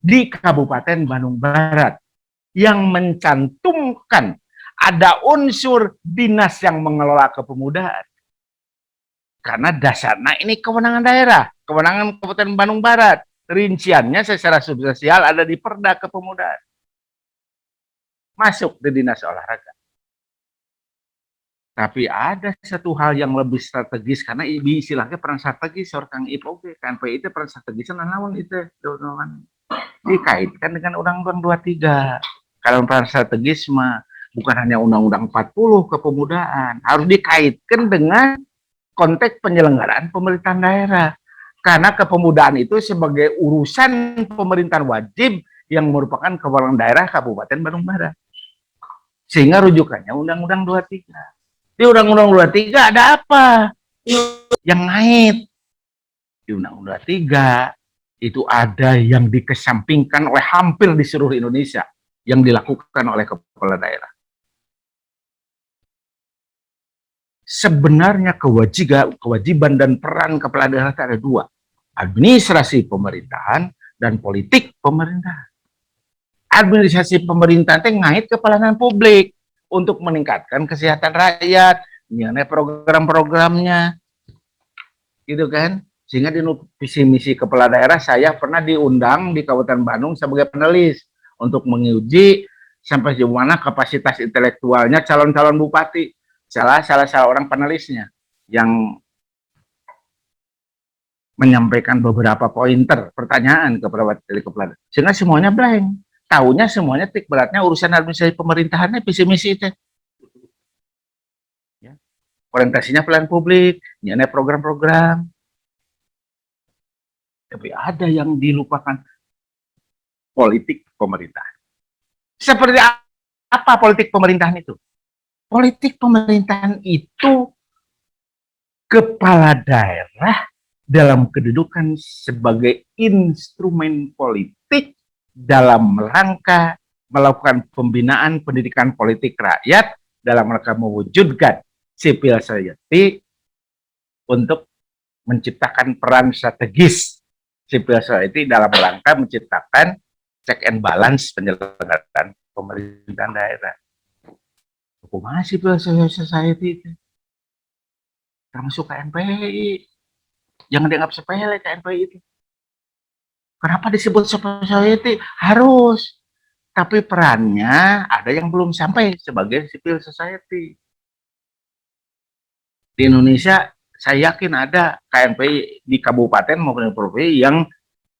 di Kabupaten Bandung Barat, yang mencantumkan ada unsur dinas yang mengelola kepemudaan. Karena dasarnya ini kewenangan daerah, kewenangan Kabupaten Bandung Barat. Rinciannya secara substansial ada di perda kepemudaan. Masuk di dinas olahraga. Tapi ada satu hal yang lebih strategis, karena istilahnya peran strategis, orang IPOG, KNPI itu peran strategis, namun itu dikaitkan dengan Undang-Undang 23. Kalau peran strategis bukan hanya Undang-Undang 40 kepemudaan, harus dikaitkan dengan konteks penyelenggaraan pemerintahan daerah. Karena kepemudaan itu sebagai urusan pemerintahan wajib yang merupakan kewenangan daerah Kabupaten Bandung Barat. Sehingga rujukannya Undang-Undang 23. Di Undang-Undang 23 ada apa? Yang ngait. Di Undang-Undang 23 itu ada yang dikesampingkan oleh hampir di seluruh Indonesia yang dilakukan oleh kepala daerah. Sebenarnya kewajiban dan peran kepala daerah itu ada 2. Administrasi pemerintahan dan politik pemerintahan. Administrasi pemerintahan itu ngait ke pelayanan publik untuk meningkatkan kesehatan rakyat, mengenai program-programnya, gitu kan? Sehingga di visi misi kepala daerah saya pernah diundang di Kabupaten Bandung sebagai penulis untuk menguji sampai sejauh mana kapasitas intelektualnya calon-calon bupati. Salah orang penulisnya yang menyampaikan beberapa pointer pertanyaan kepada kepala daerah. Sehingga semuanya blank. Tahunya semuanya tik beratnya urusan administrasi pemerintahannya visi misi itu. Ya. Orientasinya pelayanan publik, mengenai program-program. Tapi ada yang dilupakan, politik pemerintahan. Seperti apa politik pemerintahan itu? Politik pemerintahan itu kepala daerah dalam kedudukan sebagai instrumen politik dalam rangka melakukan pembinaan pendidikan politik rakyat dalam rangka mewujudkan civil society untuk menciptakan peran strategis civil society dalam rangka menciptakan check and balance penyelenggaraan pemerintahan daerah. Kumaha civil society itu? Termasuk KNPI. Jangan dianggap sepele KNPI itu. Kenapa disebut civil society? Harus. Tapi perannya ada yang belum sampai sebagai civil society. Di Indonesia, saya yakin ada KNPI di kabupaten maupun di provinsi yang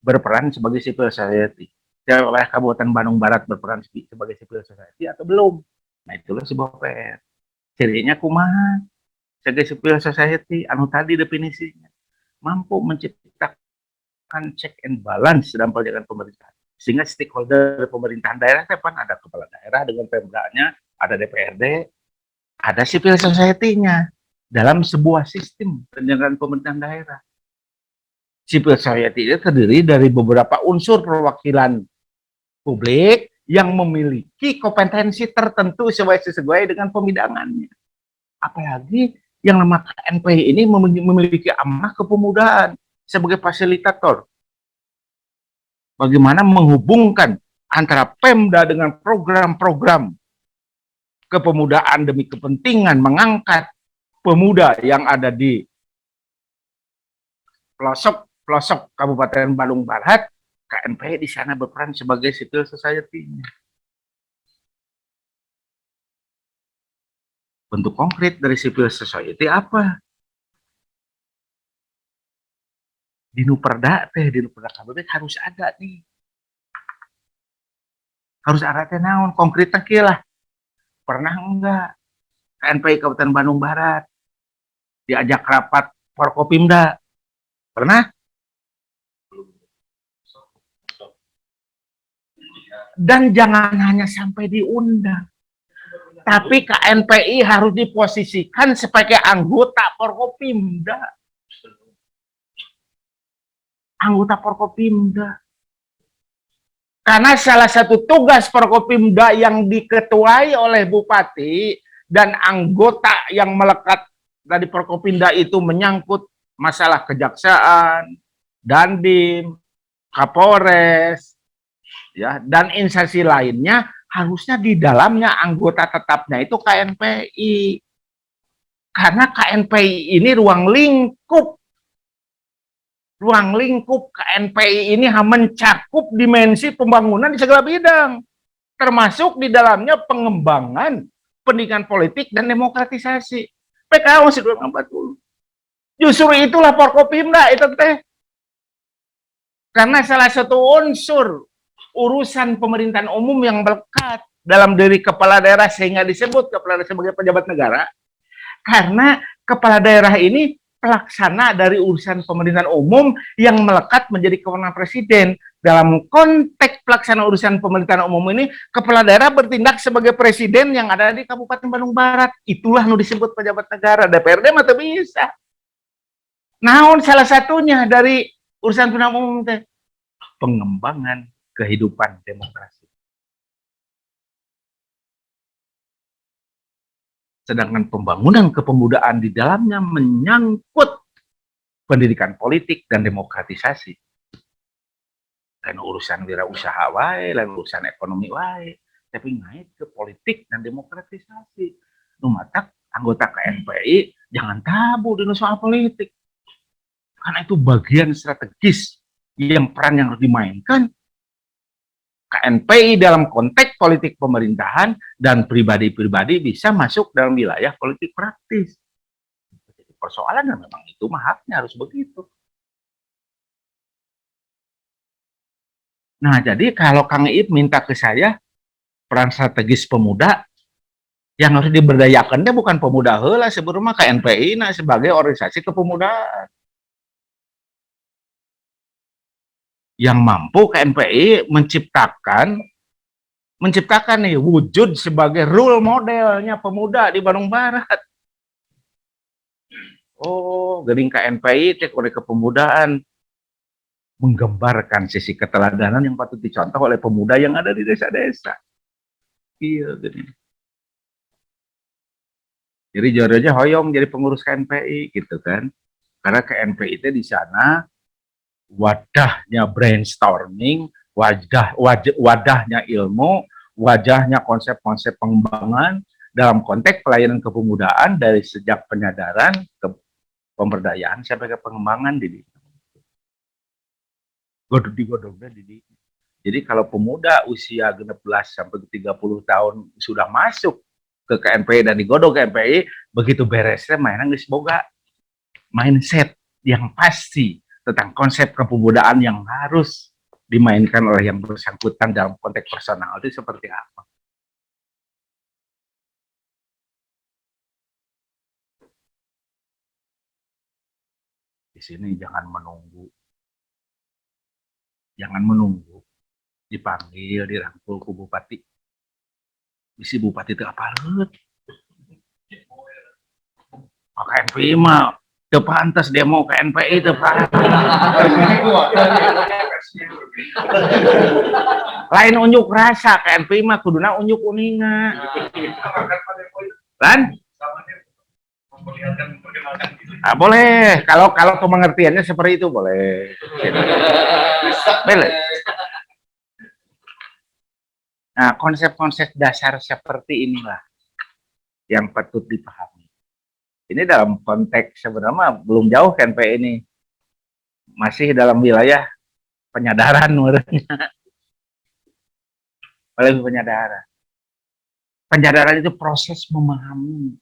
berperan sebagai civil society. Oleh Kabupaten Bandung Barat berperan sebagai civil society atau belum? Nah, itulah sebuah PR. Cirinya kumaha? Sebagai civil society, anu tadi definisinya, mampu menciptakan check and balance dalam penegakan pemerintahan. Sehingga stakeholder pemerintahan daerah kan ada kepala daerah dengan Pemdanya, ada DPRD, ada civil society-nya dalam sebuah sistem penyelenggaraan pemerintahan daerah. Civil society itu terdiri dari beberapa unsur perwakilan publik yang memiliki kompetensi tertentu sesuai dengan pembidangannya. Apalagi yang nama KNPI ini memiliki amanah kepemudaan sebagai fasilitator. Bagaimana menghubungkan antara Pemda dengan program-program kepemudaan demi kepentingan mengangkat pemuda yang ada di pelosok Kabupaten Bandung Barat. KNPI di sana berperan sebagai civil society. Bentuk konkret dari civil society apa? Di Nuperda KBB harus ada nih. Harus ada teh naon konkretnya kieu lah. Pernah enggak KNPI Kabupaten Bandung Barat diajak rapat Forkopimda? Pernah? Dan jangan hanya sampai diundang, tapi KNPI harus diposisikan sebagai anggota Forkopimda. Anggota Forkopimda. Karena salah satu tugas Forkopimda yang diketuai oleh Bupati dan anggota yang melekat dari Forkopimda itu menyangkut masalah kejaksaan, Dandim, Kapolres, ya, dan instansi lainnya, harusnya di dalamnya anggota tetapnya itu KNPI. Karena KNPI ini ruang lingkup KNPI ini mencakup dimensi pembangunan di segala bidang, termasuk di dalamnya pengembangan pendidikan politik dan demokratisasi. PKH masih 240. Justru itulah Forkopimda itu teh. Karena salah satu unsur urusan pemerintahan umum yang melekat dalam diri kepala daerah sehingga disebut kepala daerah sebagai pejabat negara. Karena kepala daerah ini pelaksana dari urusan pemerintahan umum yang melekat menjadi kewenangan presiden. Dalam konteks pelaksana urusan pemerintahan umum ini, kepala daerah bertindak sebagai presiden yang ada di Kabupaten Bandung Barat. Itulah yang disebut pejabat negara. DPRD mah bisa. Naon salah satunya dari urusan pemerintahan umum teh? Pengembangan kehidupan demokrasi. Sedangkan pembangunan kepemudaan di dalamnya menyangkut pendidikan politik dan demokratisasi. Lain urusan wirausaha wae, lain urusan ekonomi wae, tapi naik ke politik dan demokratisasi. Numatak anggota KNPI jangan tabu di soal politik. Karena itu bagian strategis yang peran yang harus dimainkan KNPI dalam konteks politik pemerintahan dan pribadi-pribadi bisa masuk dalam wilayah politik praktis. Jadi persoalan memang itu haknya harus begitu. Nah, jadi kalau Kang Iip minta ke saya peran strategis pemuda yang harus diberdayakannya bukan pemuda heula sebelumnya KNPI nah sebagai organisasi kepemudaan. Yang mampu KNPI menciptakan nih wujud sebagai role modelnya pemuda di Bandung Barat. Oh, gering KNPI cek oleh kepemudaan menggambarkan sisi keteladanan yang patut dicontoh oleh pemuda yang ada di desa-desa. Iya, gini. Jadi jodohnya hoyong jadi pengurus KNPI gitu kan. Karena KNPI itu di sana wadahnya brainstorming, wadahnya ilmu, wajahnya konsep-konsep pengembangan dalam konteks pelayanan kepemudaan dari sejak penyadaran ke pemberdayaan sampai ke pengembangan di godok-godoknya di. Jadi kalau pemuda usia 16 sampai 30 tahun sudah masuk ke KNPI dan digodok KNPI, begitu beresnya mainan geus boga mindset yang pasti tentang konsep kepemudaan yang harus dimainkan oleh yang bersangkutan dalam konteks personal itu seperti apa. Di sini jangan menunggu dipanggil, dirangkul ku bupati. Bisi bupati itu apa lut? KNPI mah teu pantes demo KNPI teu pantes. Lain unjuk rasa KNPI mah kuduna unjuk uninga. Kan? Boleh. Kalau pengertiannya seperti itu boleh. Boleh. Nah, konsep-konsep dasar seperti inilah yang patut dipahami. Ini dalam konteks sebenarnya belum jauh KNPI ini. Masih dalam wilayah penyadaran menurutnya. Oleh penyadaran. Penyadaran itu proses memahami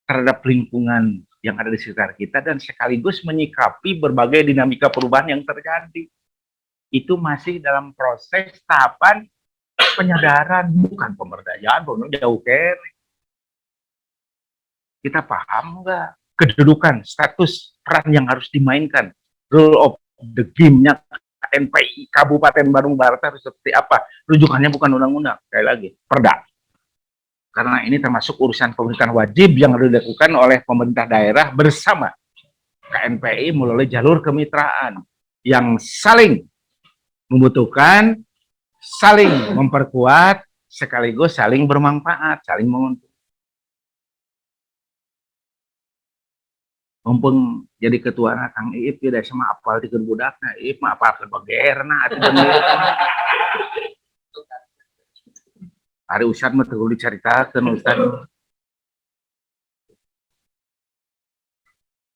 terhadap lingkungan yang ada di sekitar kita dan sekaligus menyikapi berbagai dinamika perubahan yang terjadi. Itu masih dalam proses tahapan penyadaran, bukan pemberdayaan, jauh kere. Kita paham nggak kedudukan, status, peran yang harus dimainkan, rule of the game-nya KNPI Kabupaten Bandung Barat harus seperti apa? Rujukannya bukan undang-undang, sekali lagi, perda. Karena ini termasuk urusan pemerintahan wajib yang harus dilakukan oleh pemerintah daerah bersama KNPI melalui jalur kemitraan yang saling membutuhkan, saling memperkuat, sekaligus saling bermanfaat, saling menguntungkan. Mumpung jadi ketua Kang Iip tidak sama apal di budakna, Iip mah apal ke bagerna hari Ustad mah teu dicaritakeun Ustad.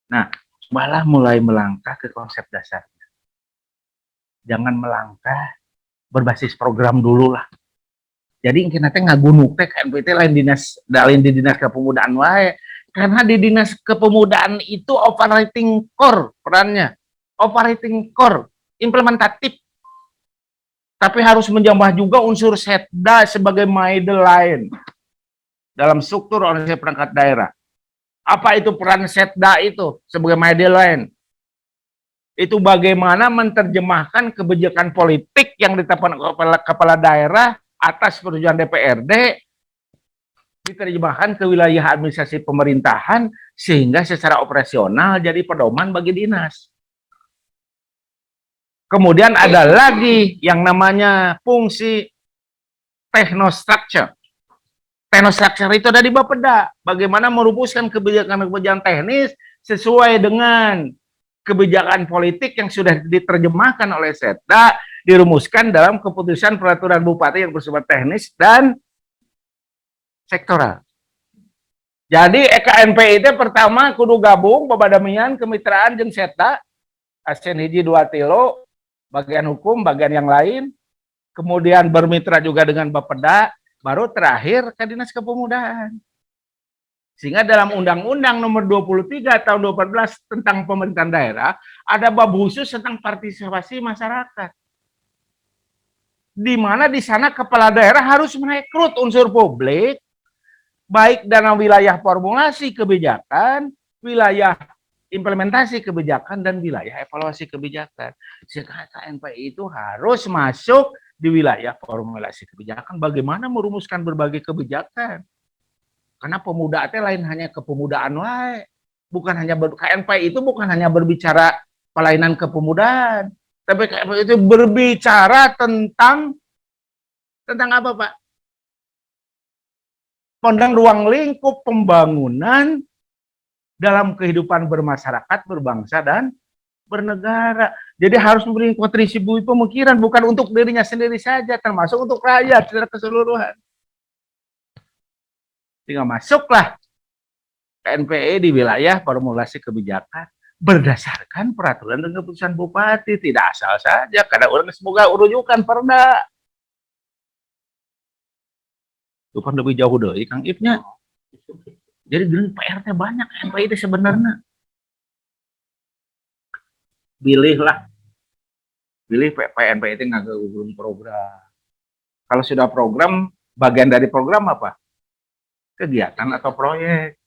Nah, malah mulai melangkah ke konsep dasarnya. Jangan melangkah berbasis program dulu lah. Jadi kita teh ngagunuk teh KNPT lain di dinas kepemudaan wae. Karena di dinas kepemudaan itu operating core perannya. Operating core, implementatif. Tapi harus menjambah juga unsur setda sebagai middle line dalam struktur organisasi perangkat daerah. Apa itu peran setda itu sebagai middle line? Itu bagaimana menerjemahkan kebijakan politik yang ditetapkan kepala daerah atas persetujuan DPRD diterjemahkan ke wilayah administrasi pemerintahan sehingga secara operasional jadi pedoman bagi dinas. Kemudian ada lagi yang namanya fungsi technostructure. Technostructure itu ada di Bapeda. Bagaimana merumuskan kebijakan-kebijakan teknis sesuai dengan kebijakan politik yang sudah diterjemahkan oleh Setda, dirumuskan dalam keputusan peraturan bupati yang bersifat teknis dan sektoral. Jadi KNPI itu pertama kudu gabung babadamian kemitraan jeung Setda, ASN hiji 2 tilo, bagian hukum, bagian yang lain, kemudian bermitra juga dengan Bapeda, baru terakhir ke Dinas Kepemudaan. Sehingga dalam Undang-Undang Nomor 23 Tahun 2014 tentang pemerintahan daerah ada bab khusus tentang partisipasi masyarakat. Di mana di sana kepala daerah harus merekrut unsur publik baik dalam wilayah formulasi kebijakan, wilayah implementasi kebijakan, dan wilayah evaluasi kebijakan. Sehingga KNPI itu harus masuk di wilayah formulasi kebijakan, bagaimana merumuskan berbagai kebijakan. Karena pemuda itu lain hanya kepemudaan wae. Bukan hanya KNPI itu bukan hanya berbicara pelayanan kepemudaan, tapi KNPI itu berbicara tentang apa, Pak? Tentang ruang lingkup pembangunan dalam kehidupan bermasyarakat, berbangsa, dan bernegara. Jadi harus memberi kontribusi pemikiran, bukan untuk dirinya sendiri saja, termasuk untuk rakyat secara keseluruhan. Tinggal masuklah KNPI di wilayah formulasi kebijakan berdasarkan peraturan dan keputusan bupati, tidak asal saja, karena orang semoga urujukan perda. Bukan lebih jauh deh, Kang Ipnya. Jadi dulu PR-nya banyak, KNPI itu sebenarnya. Pilih PNPI itu nggak gabung program. Kalau sudah program, bagian dari program apa? Kegiatan atau proyek.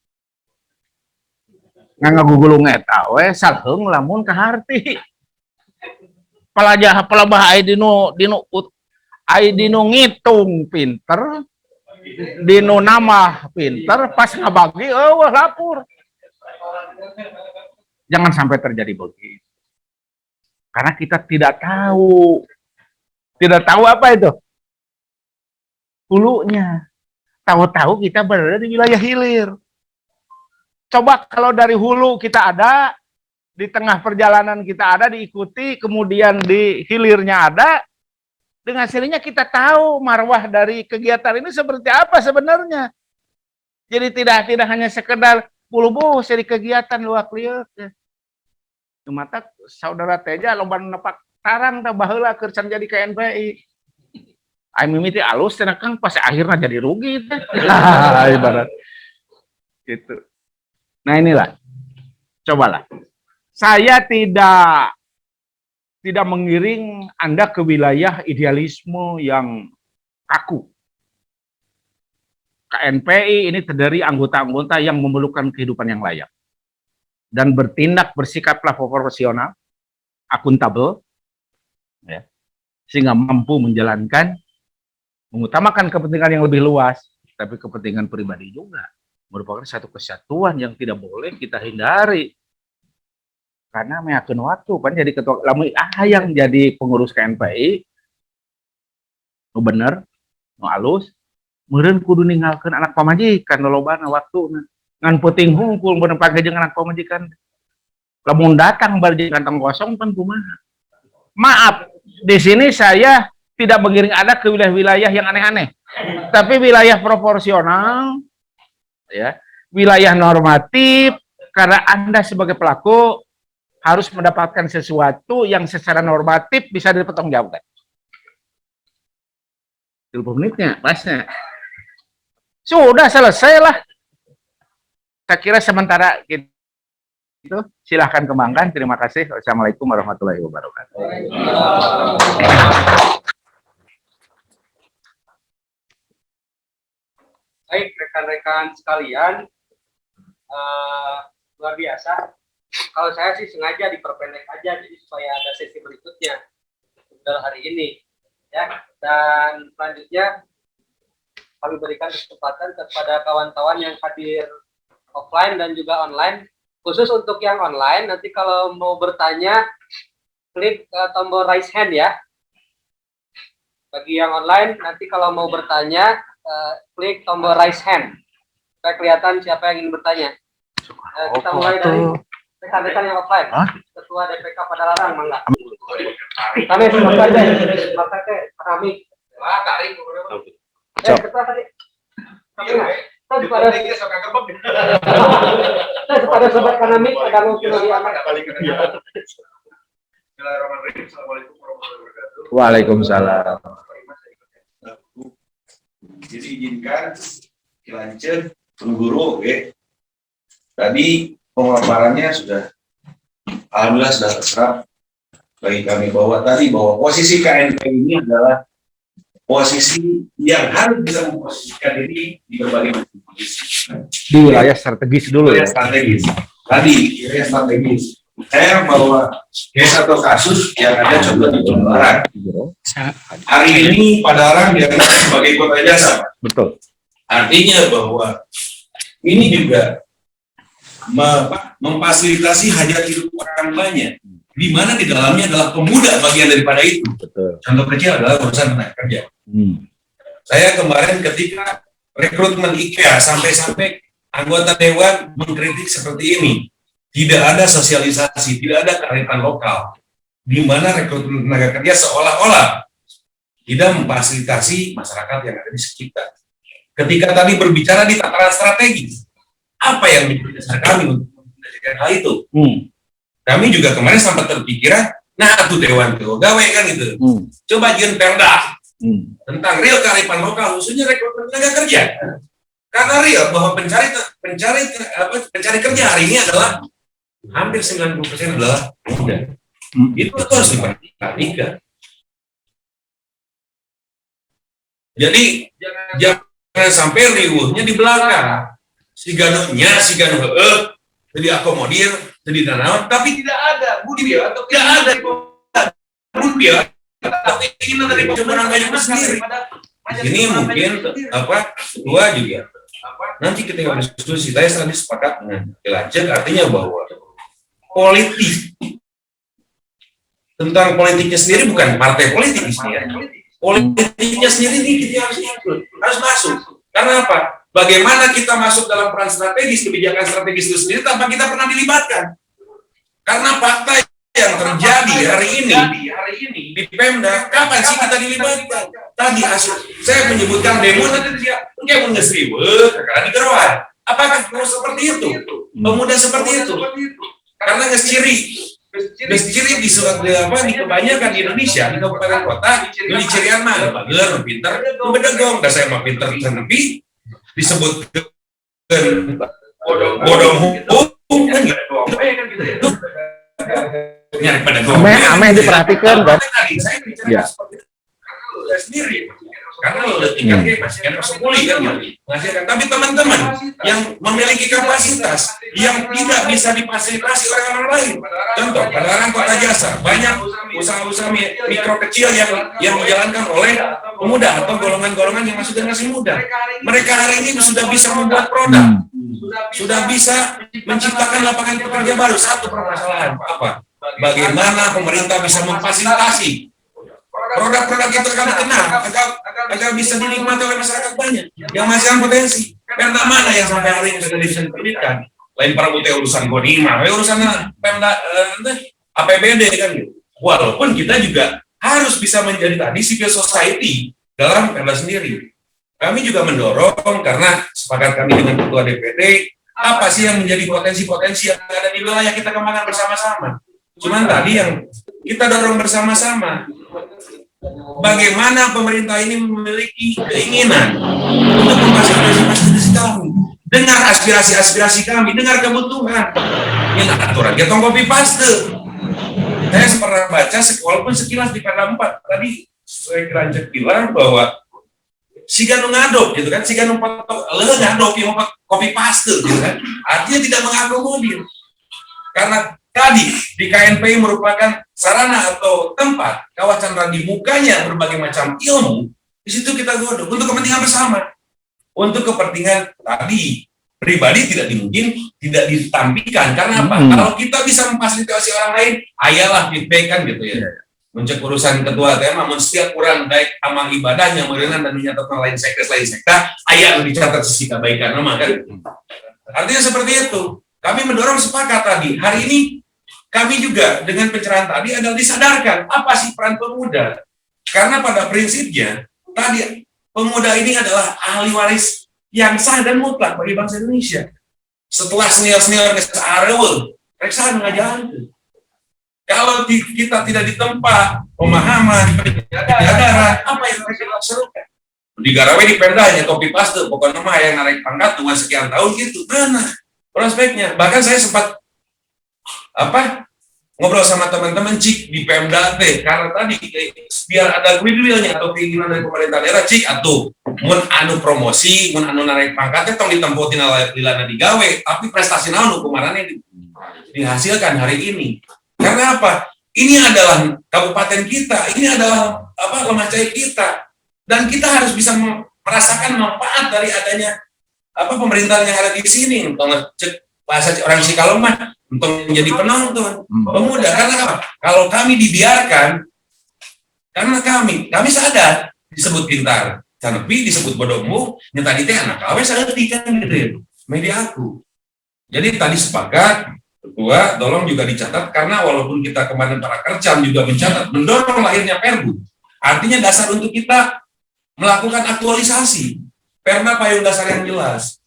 Nggak ngagugulung eta we salheung lamun kaharti. pelabah dino ngitung pinter, dino nama pinter, pas ngabagi lapor. Jangan sampai terjadi begitu. Karena kita tidak tahu apa itu hulunya. Tahu-tahu kita berada di wilayah hilir. Coba kalau dari hulu kita ada, di tengah perjalanan kita ada, diikuti, kemudian di hilirnya ada, dengan hasilnya kita tahu marwah dari kegiatan ini seperti apa sebenarnya. Jadi tidak hanya sekedar bulu-bulu dari kegiatan luak liuk. Mata saudara Teja loba nepak tarang teh baheula keur can jadi KNPI. Ai mimiti alus cenah Kang pas akhirnya jadi rugi teh. Ibarat gitu. Nah inilah. Cobalah. Saya tidak mengiring Anda ke wilayah idealisme yang kaku. KNPI ini terdiri anggota-anggota yang memerlukan kehidupan yang layak dan bertindak bersikaplah proporsional, akuntabel, ya, sehingga mampu menjalankan, mengutamakan kepentingan yang lebih luas, tapi kepentingan pribadi juga merupakan satu kesatuan yang tidak boleh kita hindari. Karena meyakin waktu kan jadi ketua lamun yang jadi pengurus KNPI, nu bener, nu alus, meureun kudu ninggalkeun anak pamajikan lolobana waktuna. Ngan puting hungkul bener pake jeung anak pamajikan. Lamun datang bari kantong kosong kan kumaha. Maaf, di sini saya tidak mengiring Anda ke wilayah-wilayah yang aneh-aneh. Tapi wilayah proporsional, ya, wilayah normatif, karena Anda sebagai pelaku harus mendapatkan sesuatu yang secara normatif bisa dipertanggungjawabkan. 30 menitnya, pasnya. Sudah selesai lah. Saya kira sementara itu silahkan kembangkan. Terima kasih. Wassalamualaikum warahmatullahi wabarakatuh. Baik rekan-rekan sekalian, luar biasa. Kalau saya sih sengaja diperpendek aja, jadi supaya ada sesi berikutnya untuk hari ini, ya. Dan selanjutnya kami berikan kesempatan kepada kawan-kawan yang hadir offline dan juga online. Khusus untuk yang online, nanti kalau mau bertanya, klik tombol raise hand ya. Bagi yang online, nanti kalau mau bertanya, klik tombol raise hand. Supaya kelihatan siapa yang ingin bertanya. Kita mulai dari rekan-rekan yang offline. Ketua DPK Padalarang, mangga. Kami sebentar deh, kami. Wah, tarik. Ketua tadi. Pada sobat kanamik ada mau Waalaikumsalam. Jadi izinkan dilanjut guru, oke. Tadi pemaparannya sudah alhamdulillah sudah terserap bagi kami bahwa posisi KNPI ini adalah posisi yang harus bisa memposisikan diri di berbagai macam posisi. Di wilayah strategis dulu ya. Strategis. Tadi wilayah strategis. Saya bawa satu kasus yang ada contoh di Padalarang. Hari ini Padalarang dianggap sebagai kota jasa. Betul. Artinya bahwa ini juga memfasilitasi hajat hidup orang banyak, di mana di dalamnya adalah pemuda bagian daripada itu. Betul. Contoh kecil adalah urusan tenaga kerja. Saya kemarin ketika rekrutmen IKEA sampai-sampai anggota dewan mengkritik seperti ini, tidak ada sosialisasi, tidak ada kearifan lokal, di mana rekrutmen tenaga kerja seolah-olah tidak memfasilitasi masyarakat yang ada di sekitar. Ketika tadi berbicara di tataran strategis, apa yang menjadi dasar kami untuk mendapatkan hal itu? Kami juga kemarin sempat terpikiran, nah itu dewan pegawai kan itu. Coba jian perda tentang real kearifan lokal, khususnya rekrutmen tenaga kerja. Karena real bahwa pencari kerja hari ini adalah hampir 90% adalah muda. Itu harus diperhatikan. Jadi jangan sampai riuhnya di belakang. Si gano jadi akomodir, jadi tanaman, tapi tidak ada budi atau tidak ada rupiah, tapi ini dari percobaan banyak sendiri. Ini mungkin kedua juga. Nanti ketika berdiskusi, saya tadi sepakat dengan Ilajak, artinya bahwa politik tentang politiknya sendiri bukan partai politik di sini ya. Politiknya sendiri ini kita harus ikut, harus masuk. Karena apa? Bagaimana kita masuk dalam peran strategis, kebijakan strategis itu sendiri tanpa kita pernah dilibatkan. Karena fakta yang terjadi hari ini di Pemda, kapan sih kita dilibatkan? Tadi saya menyebutkan demo nanti dia mungkin mengesriwe, karena digeroan. Apakah mau seperti itu? Pemuda seperti itu? Karena ciri di surat di kebanyakan di Indonesia, di kabupaten kota, di cirian mah bager, pintar, bedegong, dan saya mah pintar tapi disebut bodoh hukum kan gitu. Nyari pedagog. Ame diperhatikan kan? Ya. Sendiri. Karena lo tinggal masih kan sepuluh kan menghasilkan. Tapi teman-teman yang memiliki kapasitas yang tidak bisa difasilitasi oleh orang lain. Contoh, Padalarang Kota Jasa, banyak usaha-usaha mikro kecil yang dijalankan oleh pemuda atau golongan-golongan yang masih generasi muda. Mereka hari ini sudah bisa membuat produk, sudah bisa menciptakan lapangan pekerja baru. Satu permasalahan apa? Bagaimana pemerintah bisa memfasilitasi produk-produk itu kami kenal agar bisa dinikmati oleh masyarakat banyak yang masih potensi. Pemda mana yang sampai hari ini sudah bisa diterbitkan? Lain para bute urusan Godima, urusan Pemda APBD kan gitu. Walaupun kita juga harus bisa menjadi tadi civil society dalam Pemda sendiri. Kami juga mendorong karena sepakat kami dengan Ketua DPD, apa sih yang menjadi potensi-potensi yang ada di wilayah kita kembangkan bersama-sama. Cuman tadi yang kita dorong bersama-sama, bagaimana pemerintah ini memiliki keinginan untuk memfasilitasi kami, dengar aspirasi-aspirasi kami, dengar kebutuhan. Ini aturan kita copy paste. Saya pernah baca walaupun sekilas di Perda 4 tadi saya Ilajak bilang bahwa siga ngadop gitu kan, siga ngadop yang copy paste gitu kan, artinya tidak mengakomodir. Karena tadi di KNPI merupakan sarana atau tempat kawasan di mukanya berbagai macam ilmu, di situ kita godok untuk kepentingan bersama, untuk kepentingan tadi pribadi tidak ditampilkan. Karena apa? Kalau kita bisa memfasilitasi orang lain, ayalah feedback kan gitu ya. Mencek urusan ketua tema, setiap kurang baik amal ibadahnya merinan dan menyatakan lain sekta, ayah dicatat sisi kebaikan nama kan. Artinya seperti itu. Kami mendorong sepakat tadi. Hari ini kami juga dengan pencerahan tadi adalah disadarkan apa sih peran pemuda. Karena pada prinsipnya tadi pemuda ini adalah ahli waris yang sah dan mutlak bagi bangsa Indonesia. Setelah senior-senior arewel, reksa mengajarkan. Kalau kita tidak ditempa pemahaman, penyadaran, apa yang mereka serukan? Di Garawe di Pemdanya copy paste, pokoknya mah yang narik pangkat cuma sekian tahun gitu. Mana prospeknya? Bahkan saya sempat ngobrol sama teman-teman cik di Pemda teh, karena tadi biar ada goodwill-nya atau keinginan dari pemerintah daerah cik atau mun anu promosi, mun anu narik pangkatnya tong ditempotin lilana digawe, tapi prestasi naon kumarannya dihasilkan hari ini. Karena apa? Ini adalah kabupaten kita, ini adalah lemah cair kita, dan kita harus bisa merasakan manfaat dari adanya pemerintahan yang ada di sini. Untuk bahasa orang Sikalomah untuk menjadi penonton pemuda. Karena apa? Kalau kami dibiarkan, karena kami sadar disebut pintar, tapi disebut bodohmu, yang tadi teh anak awe sangat kan gitu ya, media aku. Jadi tadi sepakat. Kedua, tolong juga dicatat, karena walaupun kita kemarin para kerjam juga mencatat, mendorong lahirnya Perbu. Artinya dasar untuk kita melakukan aktualisasi. Perda payung dasar yang jelas.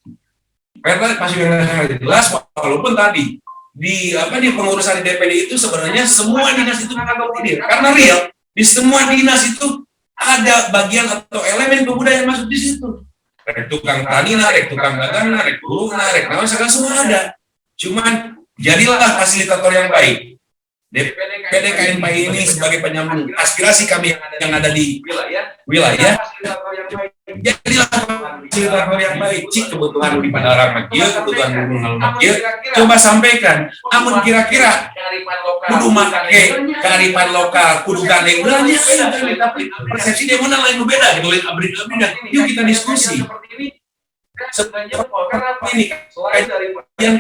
Perda payung dasar yang jelas, walaupun tadi di pengurusan di DPD itu sebenarnya semua dinas itu mengakomodir. Karena real, di semua dinas itu ada bagian atau elemen pemuda yang masuk di situ. Rek tukang tanina, rek tukang dagangna, rek guruna, rek naon segala semua ada. Cuman jadilah fasilitator yang baik. DPD KNPI ini sebagai penyambung aspirasi kami yang ada di wilayah Jadilah fasilitator yang baik. Cik kebutuhan di pada orang makia, kebutuhan komunal makia, coba sampaikan. Namun kira-kira kudu make kearifan lokal, kudu gandeng belanja, tapi persepsi dia mana lain beda, gitu lain abri-abri. Yuk kita diskusi. Seperti ini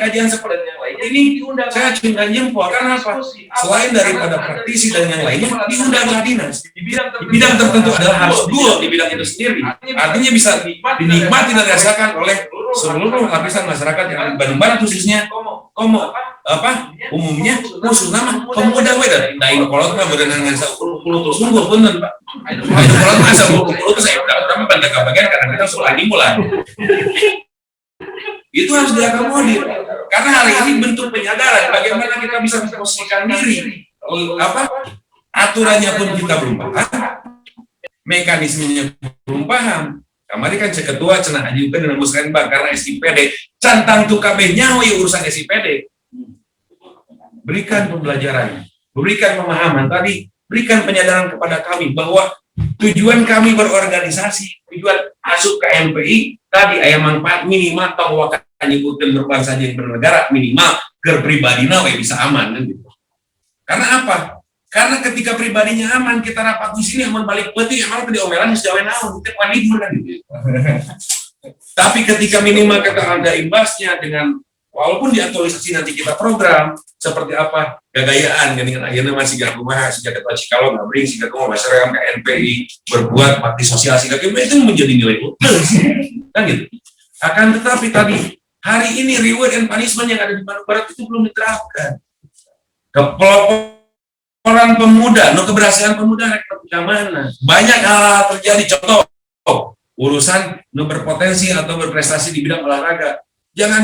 kajian seperti ini saya cuma jempol karena apa? Selain daripada praktisi dan yang lainnya diundanglah dinas di bidang tertentu adalah harus dua di bidang itu sendiri, artinya bisa dinikmati dan dirasakan oleh seluruh lapisan masyarakat yang Bandung Barat khususnya umumnya khusus nama pemuda wedan nah ini kolot mah berenang dengan sepuluh terus sungguh punten Pak itu kolot mah sepuluh terus saya pertama banyak bagian karena kita sudah dimulai itu harus diakomodir karena hari ini bentuk penyadaran bagaimana kita bisa memposisikan diri aturannya pun kita belum paham mekanismenya belum paham. Kemarin kan ketua cenah ajukan dengan musrenbang karena SIPD cantang tu kabeh nyawa urusan SIPD. Berikan pembelajaran, berikan pemahaman tadi, berikan penyadaran kepada kami bahwa tujuan kami berorganisasi, tujuan masuk ke MPI tadi aya manfaat minimal tong wakan nyebutkeun berbangsa jeung bernegara minimal keur pribadina we bisa aman kan gitu. Karena apa? Karena ketika pribadinya aman, kita rapat di sini aman balik peti, emang tadi omelan sejauh naon, kita kan libur kan gitu. Tapi ketika minimal kita ada imbasnya dengan walaupun diaktualisasi nanti kita program seperti apa gagayaan dengan akhirnya masih gak rumah sejak ketua Cikalong ngabring sehingga kumah masyarakat KNPI berbuat bakti sosial sehingga itu menjadi nilai plus kan gitu. Akan tetapi tadi hari ini reward and punishment yang ada di Bandung Barat itu belum diterapkan. Orang pemuda, keberhasilan pemuda rektor mana? Banyak hal terjadi, contoh urusan berpotensi atau berprestasi di bidang olahraga. Jangan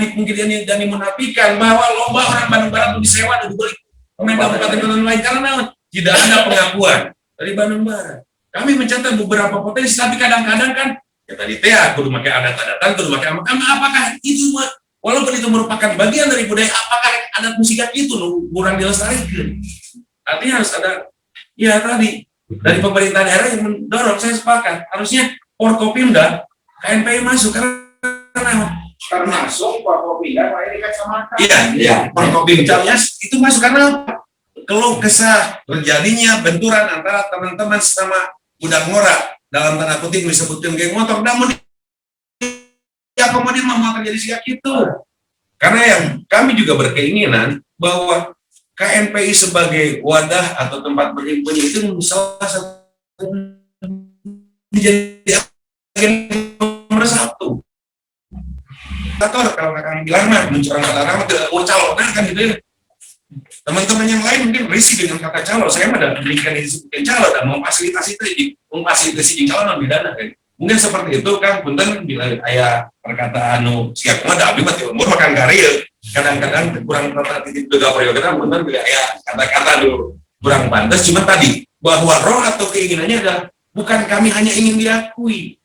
dipungkiri dan dimenafikan bahwa lomba orang Bandung Barat itu disewa dan dibeli pemain kabupaten lain karena tidak ada pengakuan dari Bandung Barat. Kami mencatat beberapa potensi, tapi kadang-kadang kan ya tadi kudu pakai adat-adatan, kudu pakai apakah itu walaupun itu merupakan bagian dari budaya, apakah adat musik itu kurang dilestarikan? Artinya harus ada, ya tadi dari pemerintah daerah yang mendorong. Saya sepakat harusnya Forkopimda KNPI masuk karena termasuk Forkopimda Pak Edi Kacamata. Iya, Forkopimdanya itu masuk karena keluh kesah terjadinya benturan antara teman-teman sesama budak ngora dalam tanda kutip disebutkan geng motor, namun diakomodir mau terjadi siap itu. Karena yang kami juga berkeinginan bahwa KNPI sebagai wadah atau tempat berhimpunnya itu salah satu menjadi nomor satu. Kalau kakak bilang mah mencorang kata nama tidak calon kan gitu ya. Teman-teman yang lain mungkin risih dengan kata calon. Saya mah berikan disebutkan calon dan memfasilitasi calon beda kan. Mungkin seperti itu kan, punten bila ayah perkataan siap mah da abdi mah umur makan karya. Kadang-kadang kurang tata titik juga kita punten bila ayah kata-kata dulu kurang pantas. Cuma tadi bahwa roh atau keinginannya adalah bukan kami hanya ingin diakui,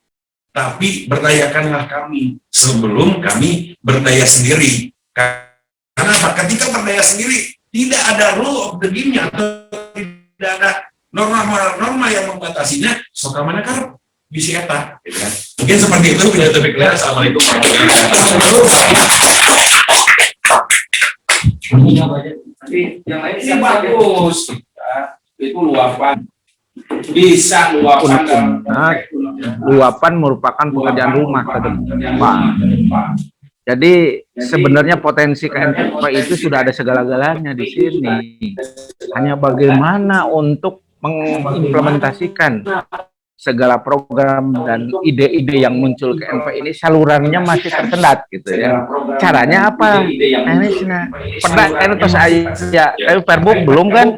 tapi berdayakanlah kami sebelum kami berdaya sendiri. Karena apa? Ketika berdaya sendiri tidak ada rule of the game-nya atau tidak ada norma yang membatasinya, so mana kan bisa eta, gitu kan? Mungkin seperti itu. Bila terpikir, assalamualaikum warahmatullahi wabarakatuh. Yang lain ini bagus, itu luapan. Bisa luapan merupakan pekerjaan rumah ke depan. Jadi sebenarnya potensi KNPI itu sudah ada segala-galanya di sini. Hanya bagaimana untuk mengimplementasikan segala program dan ide-ide yang muncul ke KNPI ini salurannya masih tersendat gitu ya. Caranya apa? Pernah terus aja Perbuk belum kan?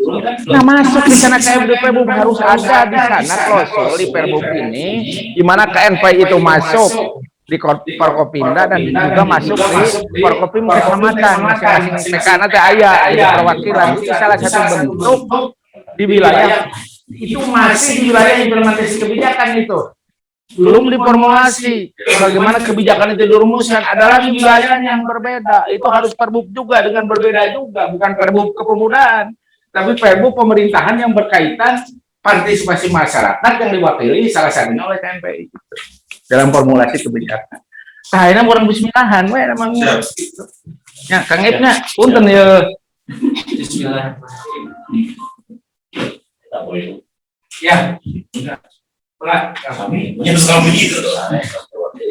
Nah masuk di sana Perbuk harus ada di sana klausul di Perbuk ini di mana KNPI itu masuk di Forkopimda dan juga masuk di Forkopim kecamatan masing-masing TK nanti ada perwakilan. Itu salah satu bentuk di wilayah itu masih di wilayah implementasi kebijakan itu belum diformulasi bagaimana kebijakan itu dirumuskan adalah di wilayah yang berbeda. Itu harus Perbuk juga dengan berbeda juga, bukan Perbuk kepemudaan tapi Perbuk pemerintahan yang berkaitan partisipasi masyarakat yang diwakili salah satunya oleh KNPI dalam formulasi kebijakan. Nah, ini orang bismillahan, we emang. Ya, Kang Ibna, punten ya. Bismillahirrahmanirrahim. Ya. Kami menyesal begitu.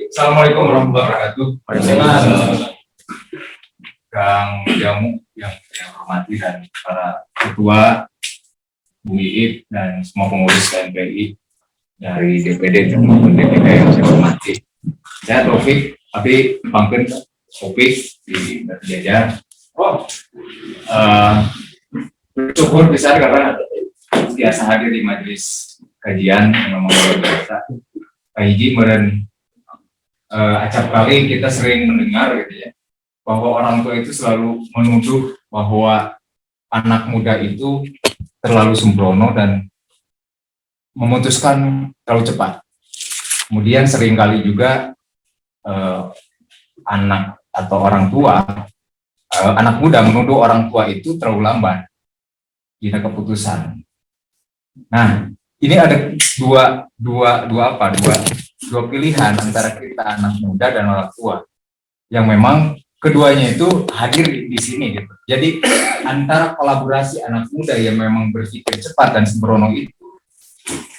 Assalamualaikum warahmatullahi wabarakatuh. Kang Jamu yang saya hormati dan para ketua Bung Iip dan semua pengurus KNPI dari DPD maupun DPD yang saya hormati. Saya Taufik, tapi pangken Taufik di Jajar. Bersyukur besar karena biasa hadir di majelis kajian yang memang luar biasa. Pak Hiji meren acap kali kita sering mendengar gitu ya, bahwa orang tua itu selalu menuduh bahwa anak muda itu terlalu sembrono dan memutuskan terlalu cepat. Kemudian seringkali juga anak atau orang tua, anak muda menuduh orang tua itu terlalu lambat di keputusan. Nah, ini ada dua pilihan antara kita anak muda dan orang tua yang memang keduanya itu hadir di sini gitu. Jadi antara kolaborasi anak muda yang memang berpikir cepat dan sembrono itu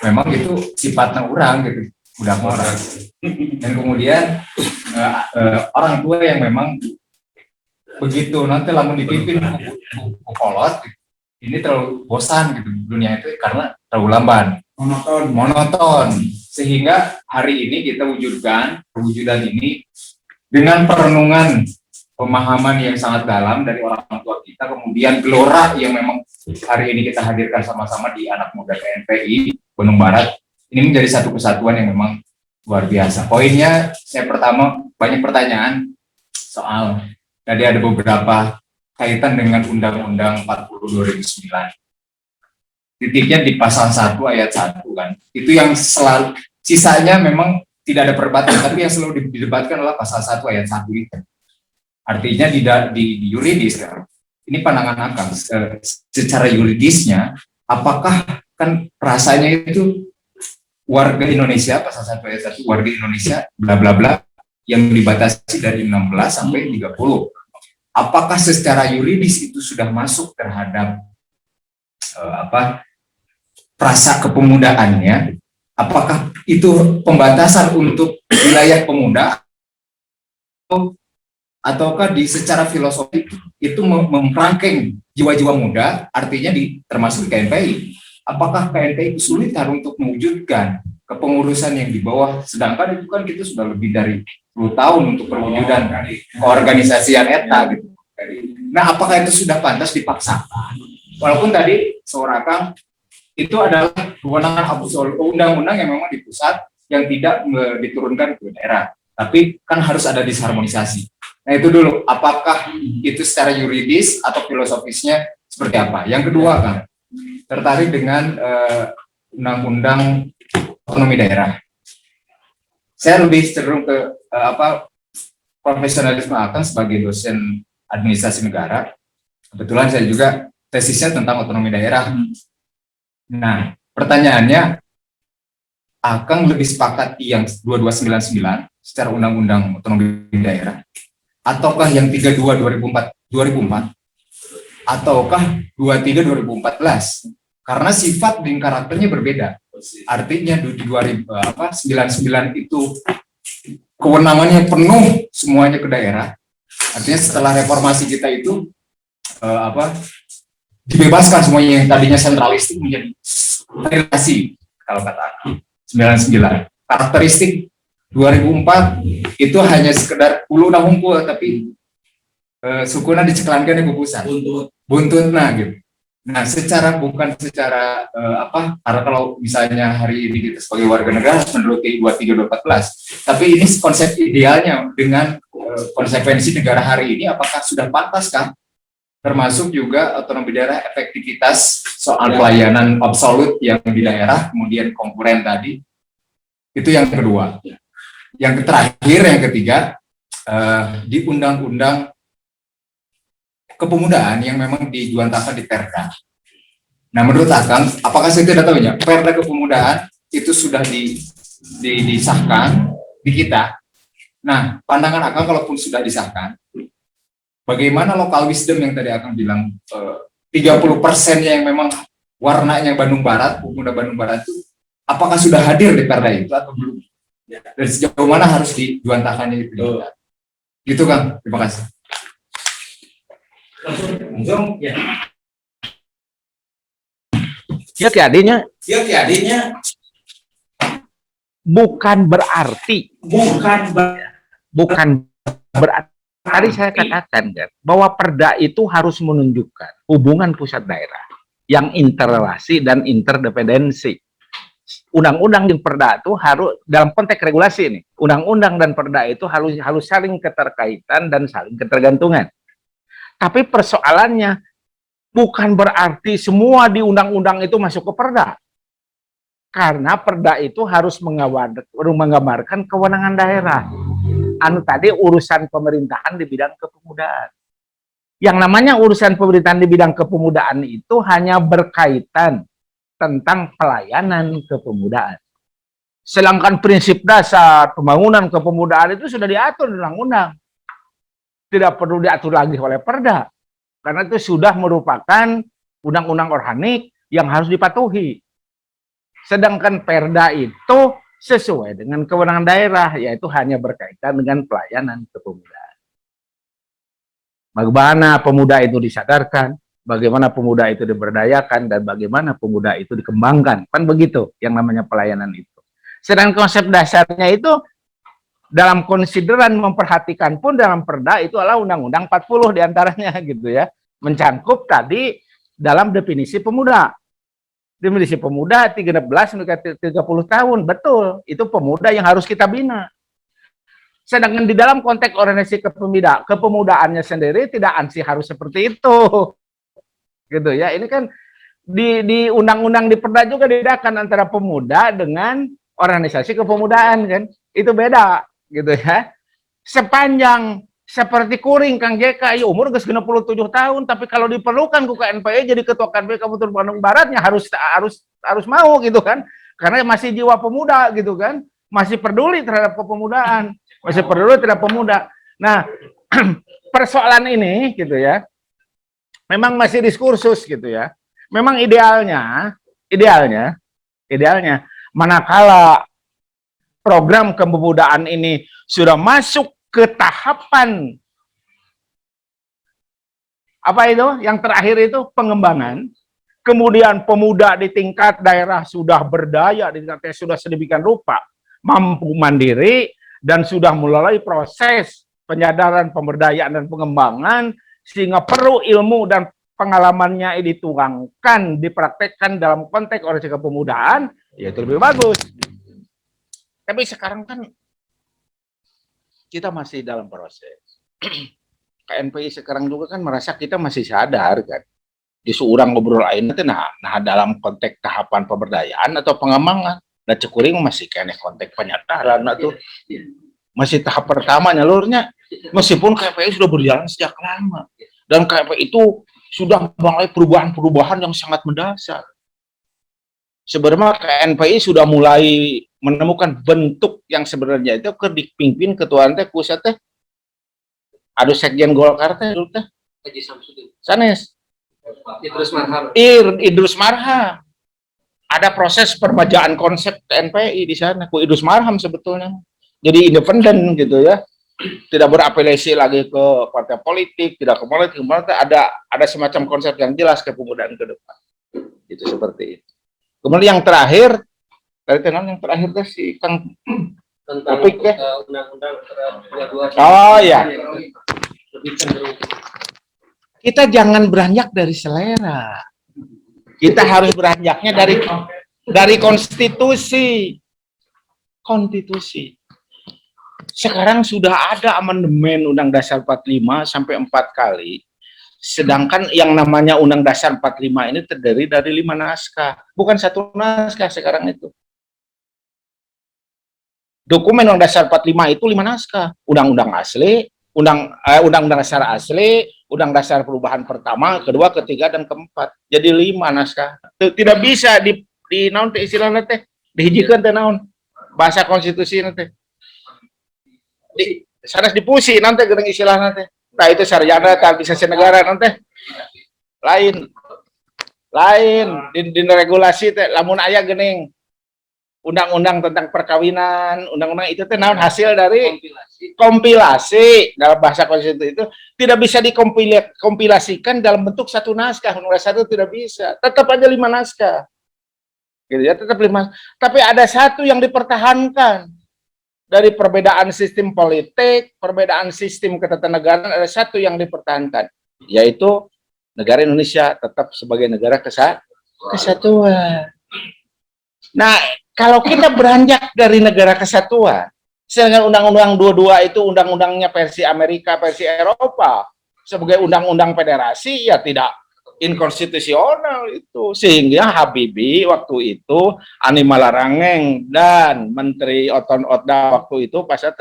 memang itu sifatnya orang gitu, udah orang. Dan kemudian orang tua yang memang begitu nanti lamun dipimpin kolot ini terlalu bosan gitu dunia itu karena terlalu lamban, monoton sehingga hari ini kita wujudkan perwujudan ini dengan perenungan pemahaman yang sangat dalam dari orang tua kita, kemudian gelora yang memang hari ini kita hadirkan sama-sama di anak muda KNPI Bandung Barat ini menjadi satu kesatuan yang memang luar biasa. Poinnya saya pertama banyak pertanyaan soal tadi ada beberapa kaitan dengan Undang-Undang 40 2009. Titiknya di pasal 1 ayat 1 kan. Itu yang selalu, sisanya memang tidak ada perdebatan, tapi yang selalu didebatkan adalah pasal 1 ayat 1 itu. Artinya di yuridis kan. Ini pandangan Akang secara yuridisnya apakah kan rasanya itu warga Indonesia pasal 1 ayat 1 warga Indonesia bla bla bla yang dibatasi dari 16 sampai 30. Apakah secara yuridis itu sudah masuk terhadap rasa kepemudaannya? Apakah itu pembatasan untuk wilayah pemuda ataukah di secara filosofi itu memperangkeng jiwa-jiwa muda, artinya termasuk di KNPI? Apakah KNPI kesulitan untuk mewujudkan kepengurusan yang di bawah, sedangkan itu kan kita sudah lebih dari 10 tahun untuk perwujudan keorganisasian ETA gitu. Nah, apakah itu sudah pantas dipaksakan? Walaupun tadi suara Kang itu adalah kewenangan absolut undang-undang yang memang di pusat yang tidak diturunkan ke daerah, tapi kan harus ada disharmonisasi. Nah itu dulu, apakah itu secara yuridis atau filosofisnya seperti apa? Yang kedua kan, tertarik dengan undang-undang otonomi daerah. Saya lebih cenderung ke profesionalisme Akang sebagai dosen administrasi negara. Kebetulan saya juga tesisnya tentang otonomi daerah. Nah, pertanyaannya, Akang lebih sepakat yang 2299 secara undang-undang otonomi daerah, ataukah yang 32 2004, ataukah 23 2014? Karena sifat dan karakternya berbeda. Artinya 99 itu kewenangannya penuh semuanya ke daerah. Artinya setelah reformasi kita itu dibebaskan semuanya yang tadinya sentralistik menjadi federasi kalau kata aku. 99. Karakteristik 2004 itu hanya sekedar ulu nah hunkul tapi sukuna diceklankan ke pusat. Buntut nah gitu. Nah, bukan secara karena kalau misalnya hari ini kita sebagai warga negara menuruti 23 2014, tapi ini konsep idealnya dengan konsekuensi negara hari ini apakah sudah pantaskah? Termasuk juga otonomi daerah, efektivitas soal pelayanan absolut yang di daerah, kemudian konkuren tadi. Itu yang kedua. Yang terakhir, yang ketiga, di undang-undang kepemudaan yang memang dijuantakan di Perda. Nah, menurut Akang, apakah saya tidak tahu ya, Perda Kepemudaan itu sudah disahkan di kita. Nah, pandangan Akang kalaupun sudah disahkan, bagaimana lokal wisdom yang tadi Akang bilang 30%-nya yang memang warnanya Bandung Barat, pemuda Bandung Barat itu, apakah sudah hadir di Perda itu atau belum? Dan sejauh mana harus dijuantakan itu? Gitu Kang, terima kasih. Ya adanya bukan berarti tadi saya katakan kan bahwa Perda itu harus menunjukkan hubungan pusat daerah yang interrelasi dan interdependensi. Undang-undang dan Perda itu harus dalam konteks regulasi ini, undang-undang dan Perda itu harus saling keterkaitan dan saling ketergantungan. Tapi persoalannya bukan berarti semua di undang-undang itu masuk ke Perda. Karena Perda itu harus menggambarkan kewenangan daerah. Tadi urusan pemerintahan di bidang kepemudaan. Yang namanya urusan pemerintahan di bidang kepemudaan itu hanya berkaitan tentang pelayanan kepemudaan. Sedangkan prinsip dasar pembangunan kepemudaan itu sudah diatur di undang-undang. Tidak perlu diatur lagi oleh Perda. Karena itu sudah merupakan undang-undang organik yang harus dipatuhi. Sedangkan Perda itu sesuai dengan kewenangan daerah, yaitu hanya berkaitan dengan pelayanan kepemudaan. Bagaimana pemuda itu disadarkan, bagaimana pemuda itu diberdayakan, dan bagaimana pemuda itu dikembangkan. Kan begitu yang namanya pelayanan itu. Sedangkan konsep dasarnya itu dalam konsideran memperhatikan pun dalam Perda itu adalah Undang-Undang 40 diantaranya gitu ya. Mencangkup tadi dalam definisi pemuda. Definisi pemuda 13-30 tahun, betul. Itu pemuda yang harus kita bina. Sedangkan di dalam konteks organisasi kepemudaannya sendiri tidak ansi harus seperti itu. Gitu ya. Ini kan di undang-undang di Perda juga dibedakan antara pemuda dengan organisasi kepemudaan kan. Itu beda gitu ya. Sepanjang seperti kuring Kang JK, umur ke 67 tahun, tapi kalau diperlukan ke KNPI jadi ketua KNPI Kabupaten Bandung Baratnya harus mau gitu kan. Karena masih jiwa pemuda gitu kan. Masih peduli terhadap kepemudaan, masih peduli terhadap pemuda. Nah, persoalan ini gitu ya. Memang masih diskursus gitu ya. Memang idealnya manakala program kepemudaan ini sudah masuk ke tahapan apa itu? Yang terakhir itu pengembangan. Kemudian pemuda di tingkat daerah sudah berdaya, di tingkat sudah sedemikian rupa, mampu mandiri, dan sudah mulai proses penyadaran, pemberdayaan, dan pengembangan, sehingga perlu ilmu dan pengalamannya dituangkan, dipraktekkan dalam konteks organisasi kepemudaan, ya itu lebih bagus. Tapi sekarang kan kita masih dalam proses. KNPI sekarang juga kan merasa kita masih sadar kan. Di seorang ngobrol lain itu nah dalam konteks tahapan pemberdayaan atau pengembangan. Dan cekuring masih kena konteks penyadaran atau masih tahap pertama nyalurnya. Meskipun KNPI sudah berjalan sejak lama. Dan KNPI itu sudah mulai perubahan-perubahan yang sangat mendasar. Sebenarnya KNPI sudah mulai menemukan bentuk yang sebenarnya itu dipimpin ketua teh pusat teh ada sekjen Golkar teh dulu teh Haji Samsudin sanes Idrus Marham ada proses permajaan konsep KNPI di sana ku Idrus Marham sebetulnya jadi independen gitu ya, tidak berafiliasi lagi ke partai politik, tidak ke politik, ada semacam konsep yang jelas kepemudaan ke depan itu seperti itu. Kemudian yang terakhir dari yang terakhir itu si Kang Tentang topik ya. undang-undang Oh ya. Kita jangan beranjak dari selera. Kita harus beranjaknya dari konstitusi. Konstitusi. Sekarang sudah ada amandemen Undang Dasar 45 sampai 4 kali. Sedangkan yang namanya Undang Dasar 45 ini terdiri dari 5 naskah. Bukan 1 naskah sekarang itu. Dokumen Undang Dasar 45 itu 5 naskah. Undang-undang asli, Undang-Undang Dasar asli, Undang Dasar Perubahan pertama, kedua, ketiga, dan keempat. Jadi 5 naskah. Tidak bisa di naon teh istilahna teh dihijikeun teh naon bahasa konstitusi teh. Sanes dipusi nanti geuning istilahna teh. Nah itu sarjana administrasi negara nanti lain di regulasi teh lamun aya geuning undang-undang tentang perkawinan, undang-undang itu teh naon hasil dari kompilasi dalam bahasa konstitusi itu tidak bisa dikompilasikan dalam bentuk satu naskah. Nomor satu tidak bisa, tetap aja 5 naskah, gitu ya, tetap 5. Tapi ada satu yang dipertahankan dari perbedaan sistem politik, perbedaan sistem ketatanegaraan, ada satu yang dipertahankan, yaitu negara Indonesia tetap sebagai negara kesatuan. Nah, kalau kita beranjak dari negara kesatuan, sedangkan Undang-Undang 22 itu undang-undangnya versi Amerika, versi Eropa, sebagai undang-undang federasi, ya tidak inkonstitusional itu. Sehingga Habibie waktu itu, Ani Malarangeng, dan Menteri Oton Otda waktu itu, Pak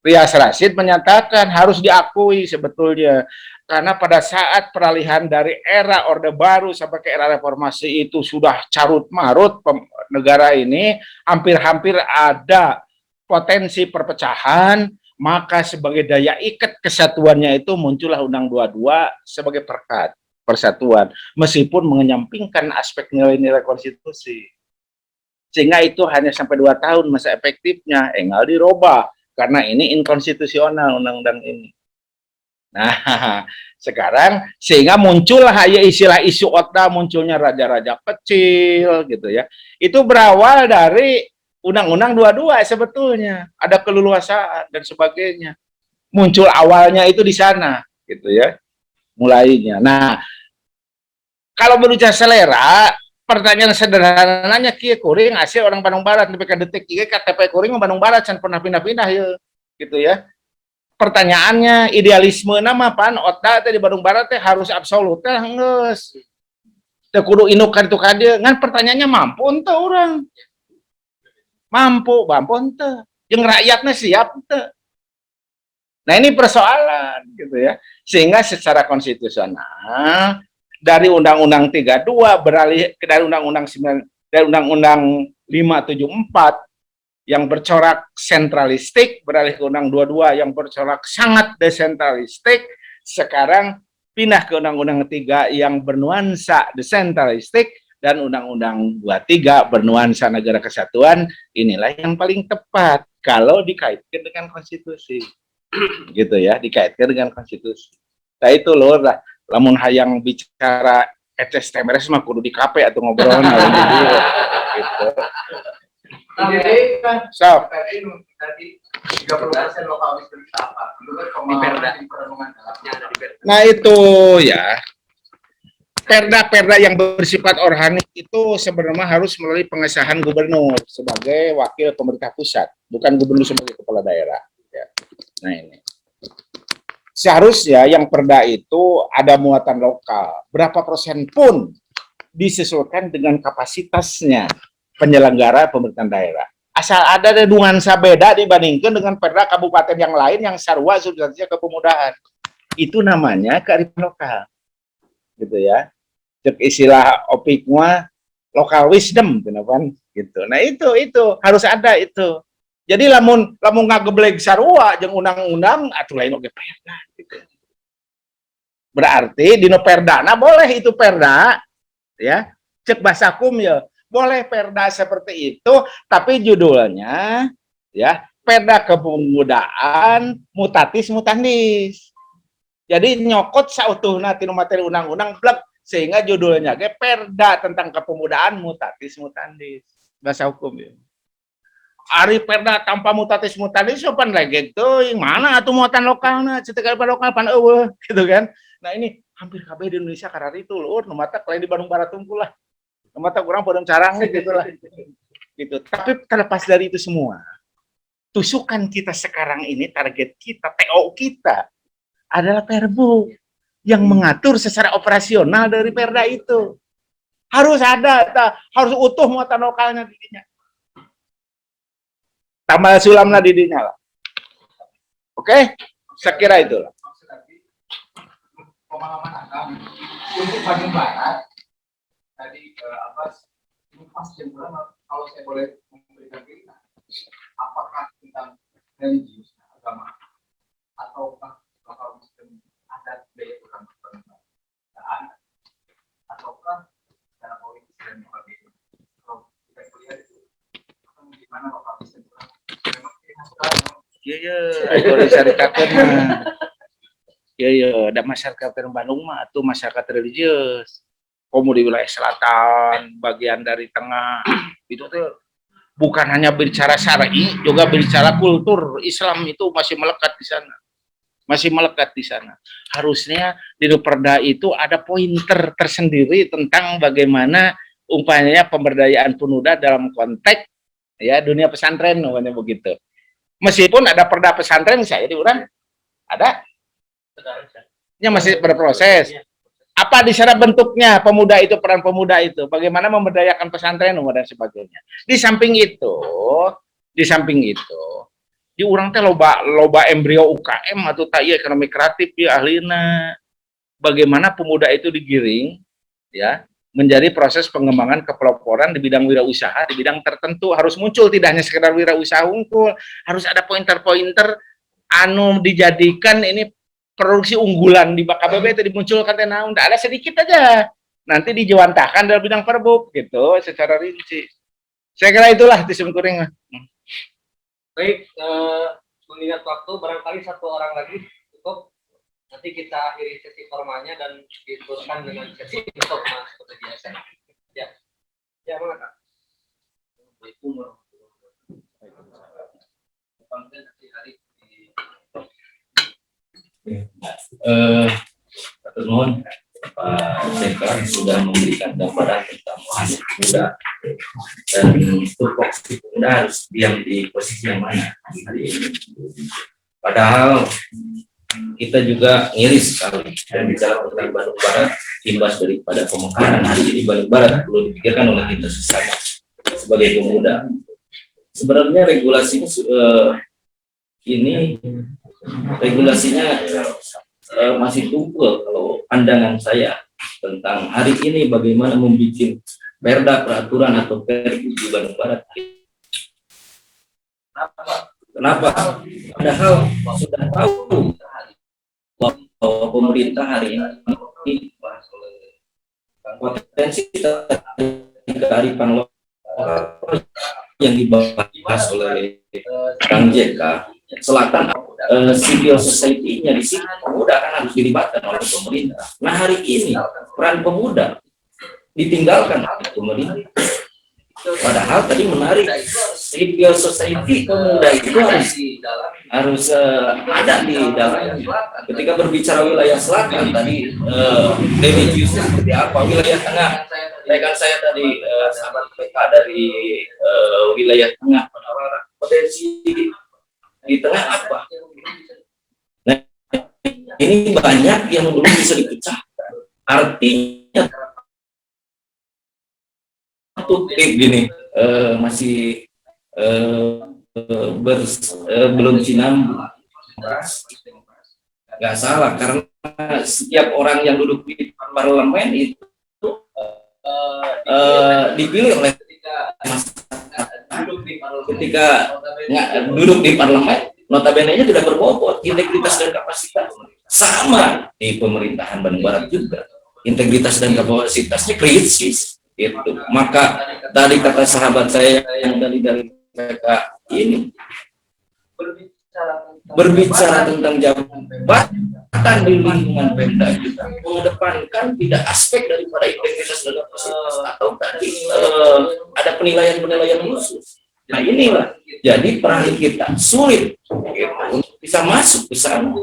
Rias Rasyid menyatakan harus diakui sebetulnya. Karena pada saat peralihan dari era Orde Baru sampai ke era reformasi itu sudah carut-marut negara ini, hampir-hampir ada potensi perpecahan, maka sebagai daya ikat kesatuannya itu muncullah Undang 22 sebagai perkat persatuan, meskipun menyampingkan aspek nilai-nilai konstitusi. Sehingga itu hanya sampai 2 tahun masa efektifnya, enggak dirubah, karena ini inkonstitusional undang-undang ini. Nah, sekarang sehingga muncullah ya istilah isu Otda, munculnya raja-raja kecil gitu ya. Itu berawal dari Undang-Undang 22 sebetulnya. Ada keleluasaan dan sebagainya. Muncul awalnya itu di sana gitu ya. Mulainya. Nah, kalau berbicara selera, pertanyaan sederhananya kieu kuring asli orang Bandung Barat, tapi detik ieu KTP kuring Bandung Barat can pernah pindah-pindah ya gitu ya. Pertanyaannya idealisme nama pan Otda teh di Bandung Barat teh harus absolut teh geus teu kudu induk ka ditu ka dieu ngan pertanyaannya mampu henteu urang mampu henteu jeung rakyatna siap henteu. Nah ini persoalan gitu ya, sehingga secara konstitusional dari Undang-Undang 32 beralih ke dari Undang-Undang 9 dari Undang-Undang 574 yang bercorak sentralistik beralih ke Undang 22 yang bercorak sangat desentralistik, sekarang pindah ke Undang-Undang 3 yang bernuansa desentralistik, dan Undang-Undang 23 bernuansa negara kesatuan. Inilah yang paling tepat kalau dikaitkan dengan konstitusi. Gitu ya, dikaitkan dengan konstitusi. Nah itu loh lah, lamun hayang bicara etes temeres mah kudu di kafe atau ngobrol gitu. Jadi kan So, tadi 30% lokal wisata apa? Dulu kan pemahaman dalamnya ada di Perda. nah itu ya, perda-perda yang bersifat organik itu sebenarnya harus melalui pengesahan gubernur sebagai wakil pemerintah pusat, bukan gubernur sebagai kepala daerah. Ya. Nah ini seharusnya yang perda itu ada muatan lokal, berapa persen pun disesuaikan dengan kapasitasnya penyelenggara pemerintahan daerah. Asal ada nuansa beda dibandingkan dengan perda kabupaten yang lain yang sarua substansinya kepemudahan. Itu namanya kearifan lokal. Gitu ya. Cek istilah opik mah local wisdom kenapa gitu. Nah itu harus ada itu. Jadi lamun ngagebleg sarua jeung undang-undang atuh lain oge perda gitu. Berarti dino perdana boleh itu perda ya. Cek basakum ya. Boleh perda seperti itu, tapi judulnya ya perda kepemudaan mutatis mutandis. Jadi nyokot sautuhna tinu materi undang-undang blek, sehingga judulnya ge perda tentang kepemudaan mutatis mutandis. Bahasa hukum ya. Ari perda tanpa mutatis mutandis sopan lagi teuing mana atuh muatan lokalna, cetek lokal pan eueuh gitu kan. Nah ini hampir kabeh di Indonesia karena itu lur, nu mata lain di Bandung Barat unggul lah. Mata kurang pada carang gitu lah. Gitu. Tapi terlepas dari itu semua, tusukan kita sekarang ini, target kita, TO kita adalah Perbu yang mengatur secara operasional dari perda itu. Harus ada, harus utuh muatan lokalnya didinya. Tambah sulamna didinya lah. Oke? Saya kira itulah. pemahaman Akang untuk Bandung Barat tadi pas jempuran kalau saya boleh memberikan pilihan, apakah tentang religius agama ataukah lokal Muslim adat budaya orang perbedaan ataukah secara politis dan berbeda. Kalau kita lihat itu gimana lokal Muslim memang Iya, itu disyariatkan mah. Iya, ada masyarakat Bandung mah itu masyarakat religius. Komo di wilayah selatan, bagian dari tengah, itu tuh bukan hanya bicara syar'i, juga bicara kultur Islam itu masih melekat di sana. Masih melekat di sana. Harusnya di Perda itu ada pointer tersendiri tentang bagaimana umpamanya pemberdayaan pemuda dalam konteks ya dunia pesantren namanya begitu. Meskipun ada perda pesantren saya di Uran ada, ya masih berproses. Apa di sana bentuknya pemuda itu, peran pemuda itu, bagaimana memberdayakan pesantren dan sebagainya. Di samping itu, di Urang teh loba embrio UKM atau tai ekonomi kreatif ya ahlina. Bagaimana pemuda itu digiring, ya, menjadi proses pengembangan kepeloporan di bidang wirausaha, di bidang tertentu harus muncul, tidak hanya sekedar wirausaha unggul, harus ada pointer-pointer anu dijadikan ini produksi unggulan di BKBB itu dimunculkan tenang, tidak ada sedikit aja, nanti dijawantahkan dalam bidang perbuk gitu secara rinci. Saya kira itulah tisim kuring. Baik, mengingat waktu barangkali satu orang lagi cukup. Nanti kita akhiri sesi formalnya dan diteruskan dengan sesi informal seperti biasa. Ya, mana Kak? Satu mohon Pak Sekar sudah memberikan gambaran tentang anak muda dan tupoksi muda harus diam di posisi yang mana hari ini. Padahal kita juga miris sekali dan bicara tentang Bandung Barat, imbas daripada pemekaran hari ini Bandung Barat perlu dipikirkan oleh kita sesama sebagai pemuda. Sebenarnya regulasinya ini regulasinya masih tumpul kalau pandangan saya tentang hari ini bagaimana membuat perda peraturan atau pergub di Bandung Barat. Kenapa? Padahal sudah tahu bahwa pemerintah hari ini potensi kearifan lokal yang dibahas oleh Kang JK Selatan, civil society-nya di sini pemuda kan harus dilibatkan oleh pemerintah. Nah hari ini peran pemuda ditinggalkan oleh pemerintah. Padahal tadi menarik, civil society pemuda itu harus ada di dalam. Ketika berbicara wilayah selatan tadi, religiusnya seperti apa, wilayah tengah, rekan saya tadi sahabat PK dari wilayah tengah, potensi di tengah apa? Nah, ini banyak yang belum bisa dipecah. Artinya tutip gini masih belum sinambung. Nggak salah karena setiap orang yang duduk di parlemen itu dipilih oleh ketika duduk di parlemen, notabene-nya tidak berbobot integritas dan kapasitas. Sama di pemerintahan Bandung Barat juga integritas dan kapasitasnya kritis. Itu maka tadi kata sahabat saya yang dari PK ini berbicara tentang jabatan di lingkungan Pemda kita mengedepankan tidak aspek daripada integritas dan kapasitas atau tadi ada penilaian khusus. Nah inilah jadi peran kita sulit untuk bisa masuk ke sana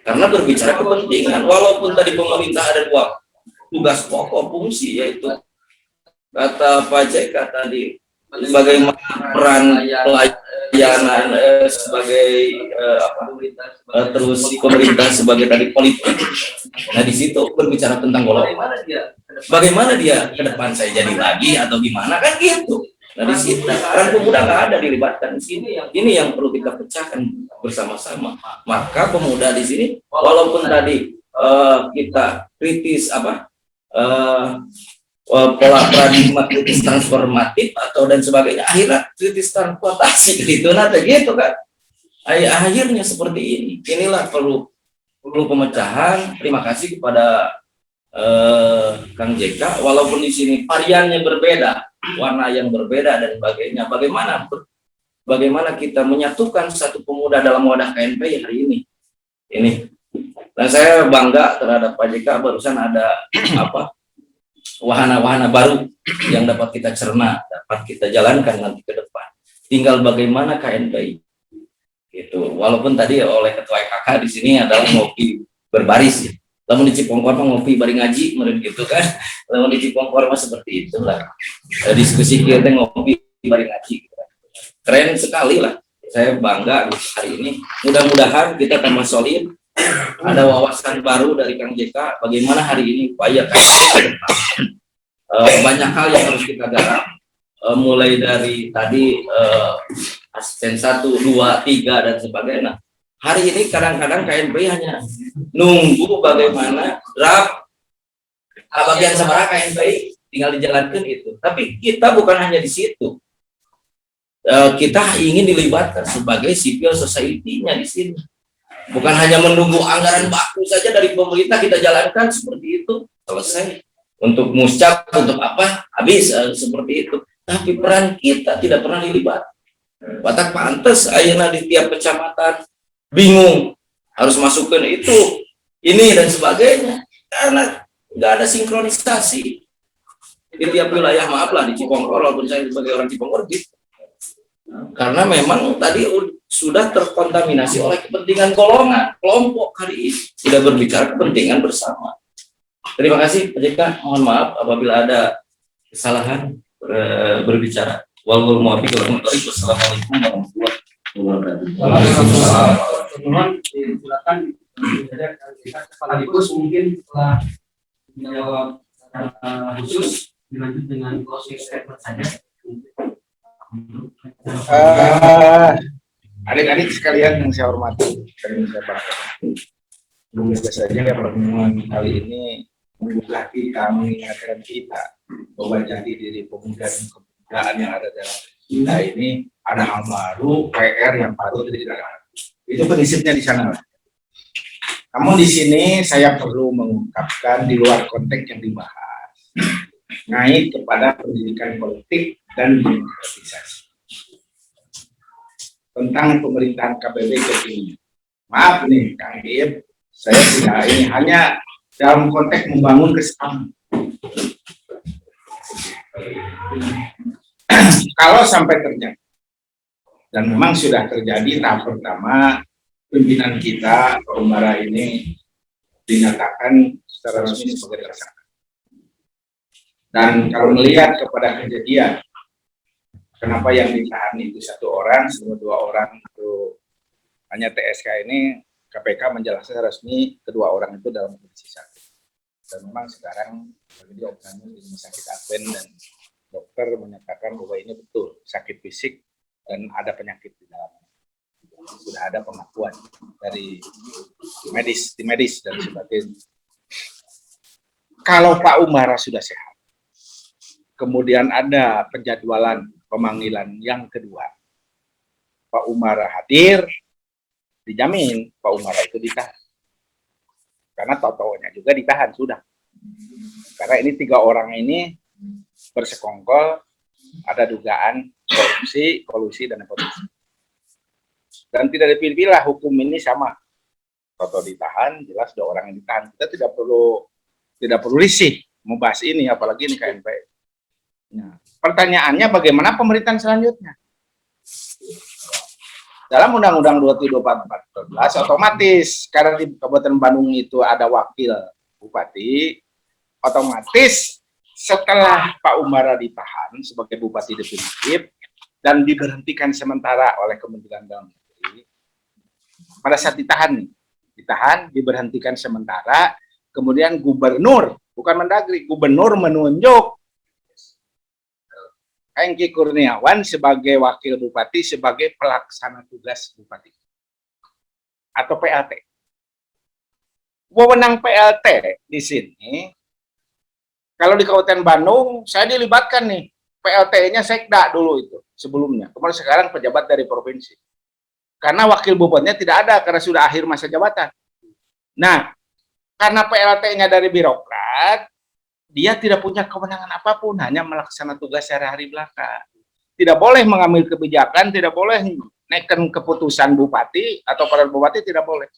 karena berbicara kepentingan walaupun tadi pemerintah ada dua tugas pokok fungsi yaitu kata Pak JK tadi bagaimana peran pelayanan sebagai terus pemerintah sebagai tadi politik. Nah di situ berbicara tentang golongan bagaimana dia ke depan saya jadi lagi atau gimana kan gitu. Nah di situ peran pemuda nggak ada dilibatkan di sini. Ini yang perlu kita pecahkan bersama-sama. Maka pemuda di sini walaupun tadi kita kritis pola paradigma kritis transformatif atau dan sebagainya, akhirnya kritis transportasi gitu, nanti gitu kan. Akhirnya seperti ini. Inilah perlu pemecahan. Terima kasih kepada Kang JK, walaupun di sini variannya berbeda, warna yang berbeda dan sebagainya. Bagaimana kita menyatukan satu pemuda dalam wadah KNPI hari ini. Dan saya bangga terhadap Pak JK, barusan ada wahana-wahana baru yang dapat kita cerna, dapat kita jalankan nanti ke depan. Tinggal bagaimana KNPI. Gitu. Walaupun tadi oleh Ketua KK di sini adalah ngopi berbaris ya. Lamun di Cipongkor mah ngopi bari ngaji, meren gitu kan. Lamun di Cipongkor mah seperti itulah. Diskusi kita ngopi bari ngaji. Gitu. Keren sekali lah. Saya bangga hari ini. Mudah-mudahan kita tambah solid. Ada wawasan baru dari Kang JK. Bagaimana hari ini upaya banyak hal yang harus kita garap. Mulai dari tadi asisten 1, 2, 3 dan sebagainya. Hari ini kadang-kadang KNPI hanya nunggu bagaimana draft bagian sabaraha KNPI tinggal dijalankan itu. Tapi kita bukan hanya di situ. Kita ingin dilibatkan sebagai civil society-nya di sini. Bukan hanya menunggu anggaran baku saja dari pemerintah kita jalankan seperti itu, selesai. Untuk muscap, untuk apa, habis seperti itu. Tapi peran kita tidak pernah dilibatkan. Batak pantes ayeuna di tiap kecamatan bingung harus masukkan itu, ini dan sebagainya, karena nggak ada sinkronisasi di tiap wilayah. Maaf lah di Cipongkor, walaupun saya sebagai orang Cipongkor gitu, karena memang tadi sudah terkontaminasi oleh kepentingan golongan, kelompok hari ini, tidak berbicara kepentingan bersama. Terima kasih Pak JK, mohon maaf apabila ada kesalahan berbicara. Wassalamualaikum warahmatullahi wabarakatuh. Silakan sekaligus mungkin setelah menjawab khusus dilanjut dengan closing statement saja. Adik-adik sekalian yang saya hormati dan saya banggakan, semoga saja pertemuan kali ini membuka kita, mengingatkan kita bahwa jati diri pemuda dan kebudayaan yang ada dalam kita ini ada hal baru, PR yang patut dilakukan. Itu prinsipnya di sana. Namun di sini saya perlu mengungkapkan di luar konteks yang dibahas, naik kepada pendidikan politik dan demokratisasi tentang pemerintahan KBB ini. Maaf nih Kang Ib, saya tidak ini hanya dalam konteks membangun kesepahaman. Kalau sampai terjadi, dan memang sudah terjadi tahap pertama, pimpinan kita Pak Umbara ini dinyatakan secara resmi sebagai tersangka. Dan kalau melihat kepada kejadian, kenapa yang ditahan itu 1 orang, semua 2 orang itu hanya TSK ini, KPK menjelaskan resmi kedua orang itu dalam kondisi sakit. Dan memang sekarang lagi diobati di rumah sakit Advent dan dokter menyatakan bahwa ini betul sakit fisik dan ada penyakit di dalamnya. Sudah ada pengakuan dari tim medis dan sebagainya. Kalau Pak Umbara sudah sehat, kemudian ada penjadwalan pemanggilan yang kedua, Pak Umbara hadir, dijamin Pak Umbara itu ditahan. Karena totonya juga ditahan sudah. Karena ini 3 orang ini bersekongkol, ada dugaan korupsi, kolusi, dan nepotisme. Dan tidak dipilih-pilih hukum ini sama. Toto ditahan, jelas 2 orang yang ditahan. Kita tidak perlu risih membahas ini, apalagi ini KNPI. Nah, pertanyaannya bagaimana pemerintahan selanjutnya? Dalam Undang-Undang 22/2014 otomatis karena di Kabupaten Bandung itu ada wakil bupati, otomatis setelah Pak Umbara ditahan sebagai bupati definitif dan diberhentikan sementara oleh Kementerian Dalam Negeri, pada saat ditahan, diberhentikan sementara, kemudian gubernur, bukan Mendagri, gubernur menunjuk Hengki Kurniawan sebagai wakil bupati, sebagai pelaksana tugas bupati atau PLT. wewenang PLT di sini, kalau di Kabupaten Bandung, saya dilibatkan nih, PLT-nya Sekda dulu itu, sebelumnya. Kemudian sekarang pejabat dari provinsi. Karena wakil bupatinya tidak ada, karena sudah akhir masa jabatan. Nah, karena PLT-nya dari birokrat, dia tidak punya kewenangan apapun, hanya melaksanakan tugas sehari-hari belaka. Tidak boleh mengambil kebijakan, tidak boleh neken keputusan bupati atau para bupati, tidak boleh.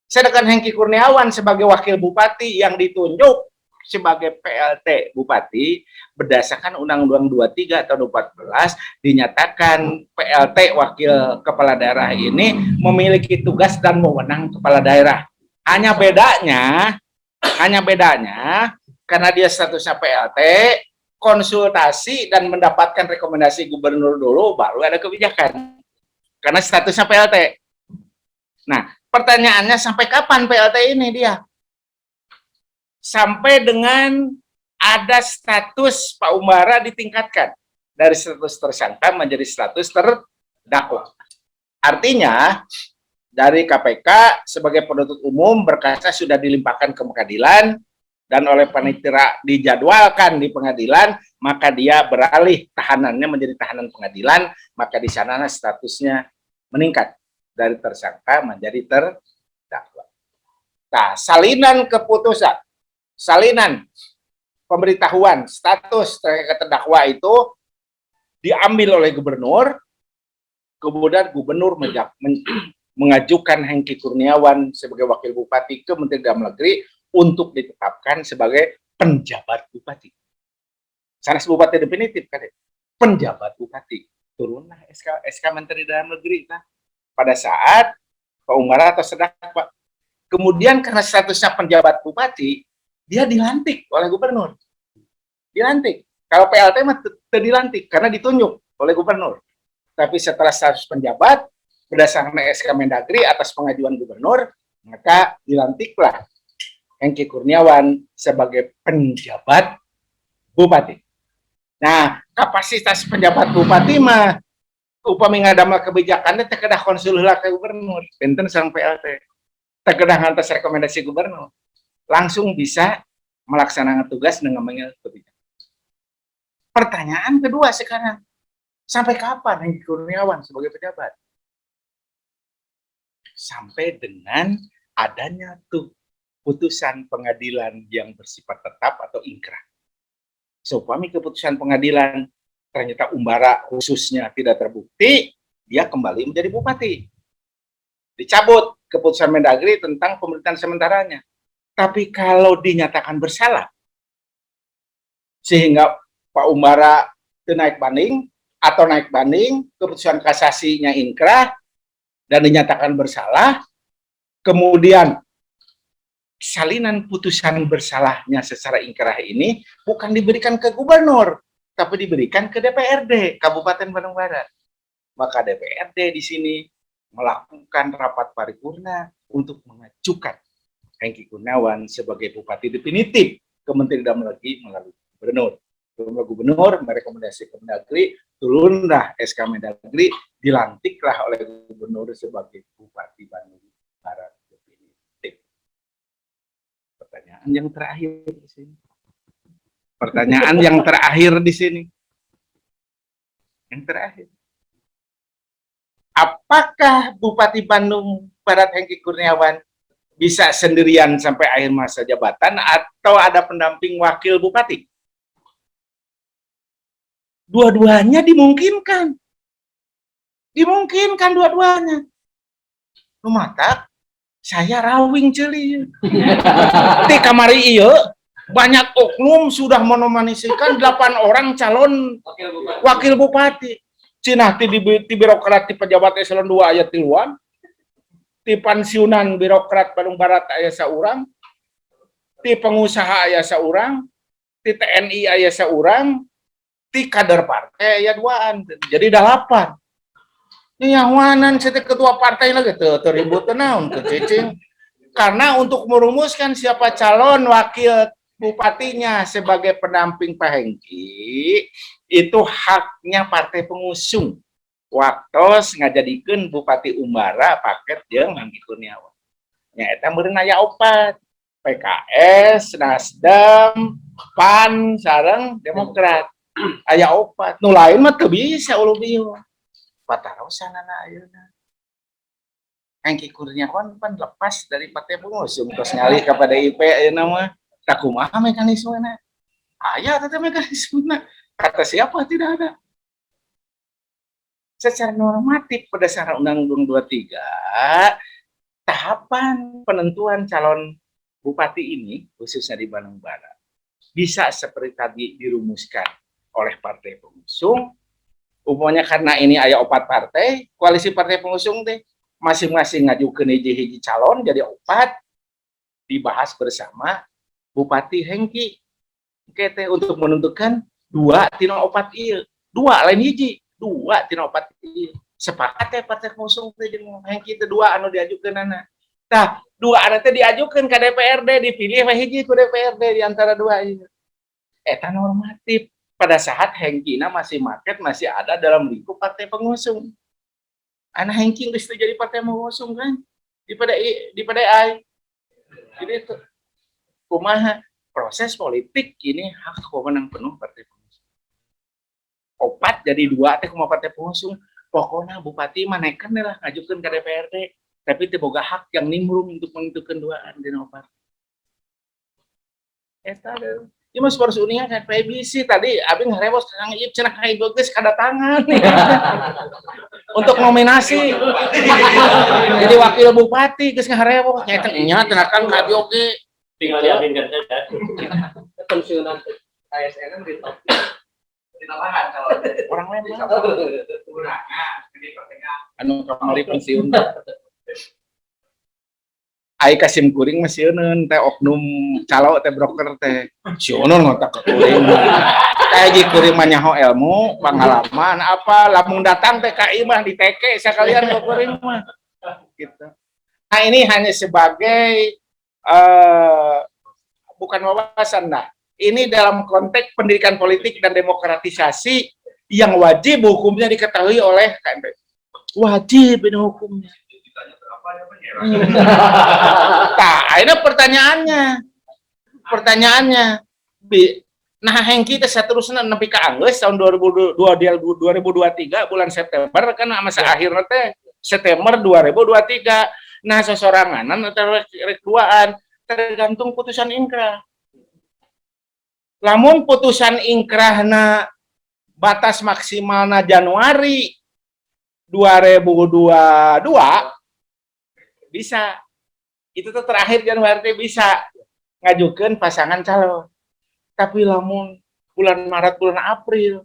Sedangkan Hengki Kurniawan sebagai wakil bupati yang ditunjuk sebagai PLT bupati berdasarkan Undang-Undang 23 atau 14 dinyatakan PLT wakil kepala daerah ini memiliki tugas dan wewenang kepala daerah. Hanya bedanya karena dia statusnya PLT, konsultasi dan mendapatkan rekomendasi gubernur dulu baru ada kebijakan. Karena statusnya PLT. Nah, pertanyaannya sampai kapan PLT ini dia? Sampai dengan ada status Pak Umbara ditingkatkan dari status tersangka menjadi status terdakwa. Artinya dari KPK sebagai penuntut umum berkasnya sudah dilimpahkan ke pengadilan dan oleh panitia dijadwalkan di pengadilan, maka dia beralih tahanannya menjadi tahanan pengadilan, maka di sana statusnya meningkat dari tersangka menjadi terdakwa. Nah, salinan keputusan, salinan pemberitahuan status terdakwa itu diambil oleh gubernur, kemudian gubernur mengajukan Hengki Kurniawan sebagai wakil bupati ke Menteri Dalam Negeri untuk ditetapkan sebagai penjabat bupati. Sanes bupati definitif kan? Penjabat bupati. Turunlah SK Menteri Dalam Negeri kan? Pada saat Pak Umbara atau terdakwa. Kemudian karena statusnya penjabat bupati, dia dilantik oleh gubernur. Dilantik. Kalau PLT mah tidak dilantik karena ditunjuk oleh gubernur. Tapi setelah status penjabat, berdasarkan SK Mendagri atas pengajuan gubernur, maka dilantiklah Hengki Kurniawan sebagai penjabat bupati. Nah, kapasitas penjabat bupati mah upami ngadamel kebijakannya terkedah konsul heula ke gubernur, benten sareng PLT. Terkedah ngantos rekomendasi gubernur. Langsung bisa melaksanakan tugas dengan mengambil kebijakan. Pertanyaan kedua sekarang, sampai kapan Hengki Kurniawan sebagai pejabat? Sampai dengan adanya tuh putusan pengadilan yang bersifat tetap atau ingkrah. Seumpama keputusan pengadilan ternyata Umbara khususnya tidak terbukti, dia kembali menjadi bupati. Dicabut keputusan Mendagri tentang pemerintahan sementaranya. Tapi kalau dinyatakan bersalah, sehingga Pak Umbara naik banding, atau naik banding, keputusan kasasinya ingkrah, dan dinyatakan bersalah, kemudian salinan putusan bersalahnya secara ingkrah ini bukan diberikan ke gubernur, tapi diberikan ke DPRD Kabupaten Bandung Barat. Maka DPRD di sini melakukan rapat paripurna untuk mengajukan Hengki Kurniawan sebagai bupati definitif ke Menteri Dalam Negeri melalui gubernur. Gubernur merekomendasi ke Mendagri, turunlah SK Mendagri, dilantiklah oleh gubernur sebagai bupati Bandung Barat definitif. Pertanyaan yang terakhir di sini. Pertanyaan yang terakhir di sini. Yang terakhir. Apakah Bupati Bandung Barat Hengki Kurniawan bisa sendirian sampai akhir masa jabatan atau ada pendamping wakil bupati? Dua-duanya dimungkinkan. Dimungkinkan dua-duanya. Lumatak, saya rawing celi. Di kamari iya, banyak oknum sudah menominasikan 8 orang calon wakil bupati. Cenah di birokrat di pejabat eselon 2 aya tiluan. Di pensiunan birokrat Bandung Barat aya saurang. Di pengusaha aya saurang. Di TNI aya saurang. Di kader partai aya 2an. Jadi 8. Nyawanan setiap ketua partai lagi teribut naon kecicing. Karena untuk merumuskan siapa calon wakil bupatinya sebagai pendamping Pak Hengki, itu haknya partai pengusung. Waktu ngajadikeun Bupati Umbara paket jeung Hengki Kurniawan. Eta meureun aya 4. PKS, Nasdem, PAN, sareng Demokrat. Aya 4. Nu lain mah teu bisa ulu bieu. Patarosanana ayeuna. Hengki Kurniawan pan lepas dari partai pengusung terus ngalih ke PDIP ayeuna mah. Tak kumaha mekanismena? Aya teh mekanismena. Kata siapa tidak ada. Secara normatif berdasarkan Undang-Undang 23, tahapan penentuan calon bupati ini khususnya di Bandung Barat bisa seperti tadi dirumuskan oleh partai pengusung. Umpamanya karena ini aya 4 partai, koalisi partai pengusung teh masing-masing ngajukeun hiji-hiji calon jadi 4, dibahas bersama Bupati Hengki teh untuk menentukan 2 tina 4 ieu. 2 lain hiji, 2 tina 4 ieu. Sepakat teh partai pengusung teh jeung Hengki teh 2 anu diajukeunana. Tah, 2 anu teh diajukeun ka DPRD, dipilih we hiji ku DPRD di antara 2 ieu. Eta normatif. Pada saat Hengkina masih market, masih ada dalam lingkup partai pengusung. Anak Hengki geus jadi partai pengusung kan? Di PDI. Jadi itu kumaha proses politik ini hak wewenang penuh partai pengusung. 4 jadi 2 teh kumaha partai pengusung. Pokoknya bupati mah nekan lah ngajukeun ka DPRD, tapi teu boga hak yang nimbrung untuk menentukan 2an dina 4. Eta deh. Ini mas baru uningan kan PBC tadi abing ngarewos Kang Iip cenah Kang Iip geus kadatangan untuk nominasi jadi wakil bupati geus ngarewos nyaeta nya tenakan ka oge Tinggal diaminkan saja. Pensiunan ASN di top. Ditambahkan kalau orang lain kurangan jadi pertengah. anu kamari pensiun. Ai Kasim Kuring mah sieun teh oknum calo teh broker teh. Sieun ngotak ka kuring. Kayak ji kuring mah nyaho ilmu, pengalaman apa lamun datang teh ka ieu mah diteke sakalian ka kuring mah. Gitu. Nah, ini hanya sebagai bukan wawasan dah. Ini dalam konteks pendidikan politik dan demokratisasi yang wajib hukumnya diketahui oleh KMP. Wajib ini hukumnya. Nah, ini pertanyaannya. Nah, Hengki teh saterusna nepi ka anggeus tahun 2023 bulan September kan masa akhirna teh September 2023. Nah, sosoranganan atau rek duaan tergantung putusan ingkrah. Lamun putusan ingkrahna batas maksimalna Januari 2022 bisa. Itu tuh terakhir Januari bisa ngajukeun pasangan calon. Tapi lamun bulan Maret bulan April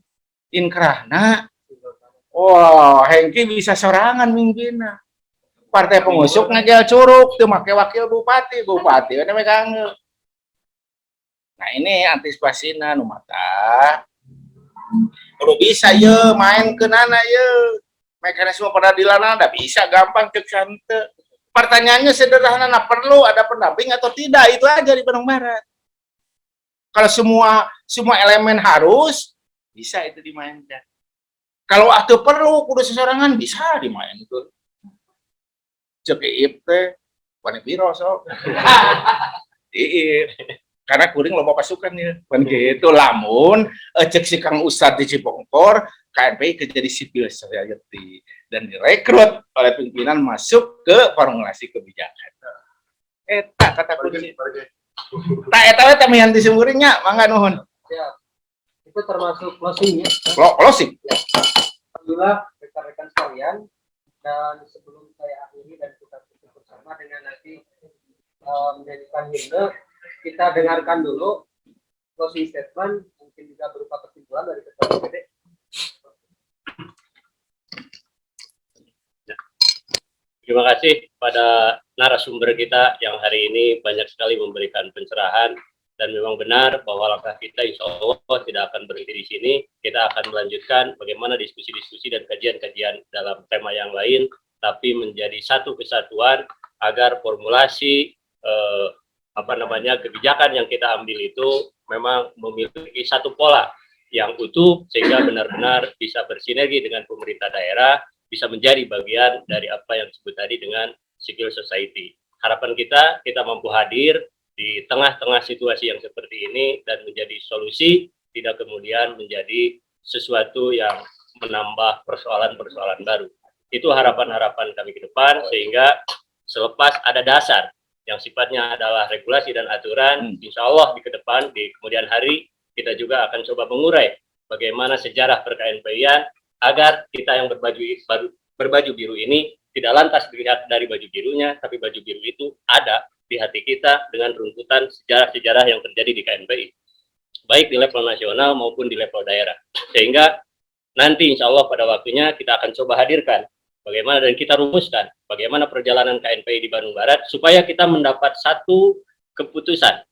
inkrahna Hengki bisa sorangan minggina. Partai pengusung ngajal curug teu make wakil bupati we megang. Nah, ini antisipasina nu mata. Kudu bisa ye main keunana ye. Mekanisme peradilan ada bisa gampang cek santai. Pertanyaannya sederhana, perlu ada pendamping atau tidak? Itu aja di Bandung Barat. Kalau semua elemen harus, bisa itu dimainkan. Kalau atuh perlu kudu sesorangan bisa dimainkan. Cek Iip teh wani biro sok. Iip. Karena kuring loba pasukan ya. Pan gitu lamun cek si Kang Ustad di Cibongkor, KMPI jadi civil society dan direkrut oleh pimpinan masuk ke formulasi kebijakan. Eta kata kunci. Tak eta we tamihan disumuringnya, mangga nuhun. Ya. Itu termasuk closing ya. Closing. Ya. Alhamdulillah rekan-rekan sekalian, dan sebelum saya akhiri dan kita tutup bersama dengan nanti menjadikan himne, kita dengarkan dulu closing statement, mungkin juga berupa kesimpulan dari Ketua DPD. Terima kasih pada narasumber kita yang hari ini banyak sekali memberikan pencerahan, dan memang benar bahwa langkah kita insya Allah tidak akan berhenti di sini. Kita akan melanjutkan bagaimana diskusi-diskusi dan kajian-kajian dalam tema yang lain, tapi menjadi satu kesatuan agar formulasi kebijakan yang kita ambil itu memang memiliki satu pola yang utuh sehingga benar-benar bisa bersinergi dengan pemerintah daerah, bisa menjadi bagian dari apa yang disebut tadi dengan civil society. harapan kita mampu hadir di tengah-tengah situasi yang seperti ini dan menjadi solusi, tidak kemudian menjadi sesuatu yang menambah persoalan-persoalan baru. Itu harapan-harapan kami ke depan, sehingga selepas ada dasar yang sifatnya adalah regulasi dan aturan, insya Allah di ke depan, di kemudian hari, kita juga akan coba mengurai bagaimana sejarah per-KNPI-an agar kita yang berbaju biru ini tidak lantas dilihat dari baju birunya, tapi baju biru itu ada di hati kita dengan runtutan sejarah-sejarah yang terjadi di KNPI, baik di level nasional maupun di level daerah. Sehingga nanti insya Allah pada waktunya kita akan coba hadirkan bagaimana dan kita rumuskan bagaimana perjalanan KNPI di Bandung Barat supaya kita mendapat satu keputusan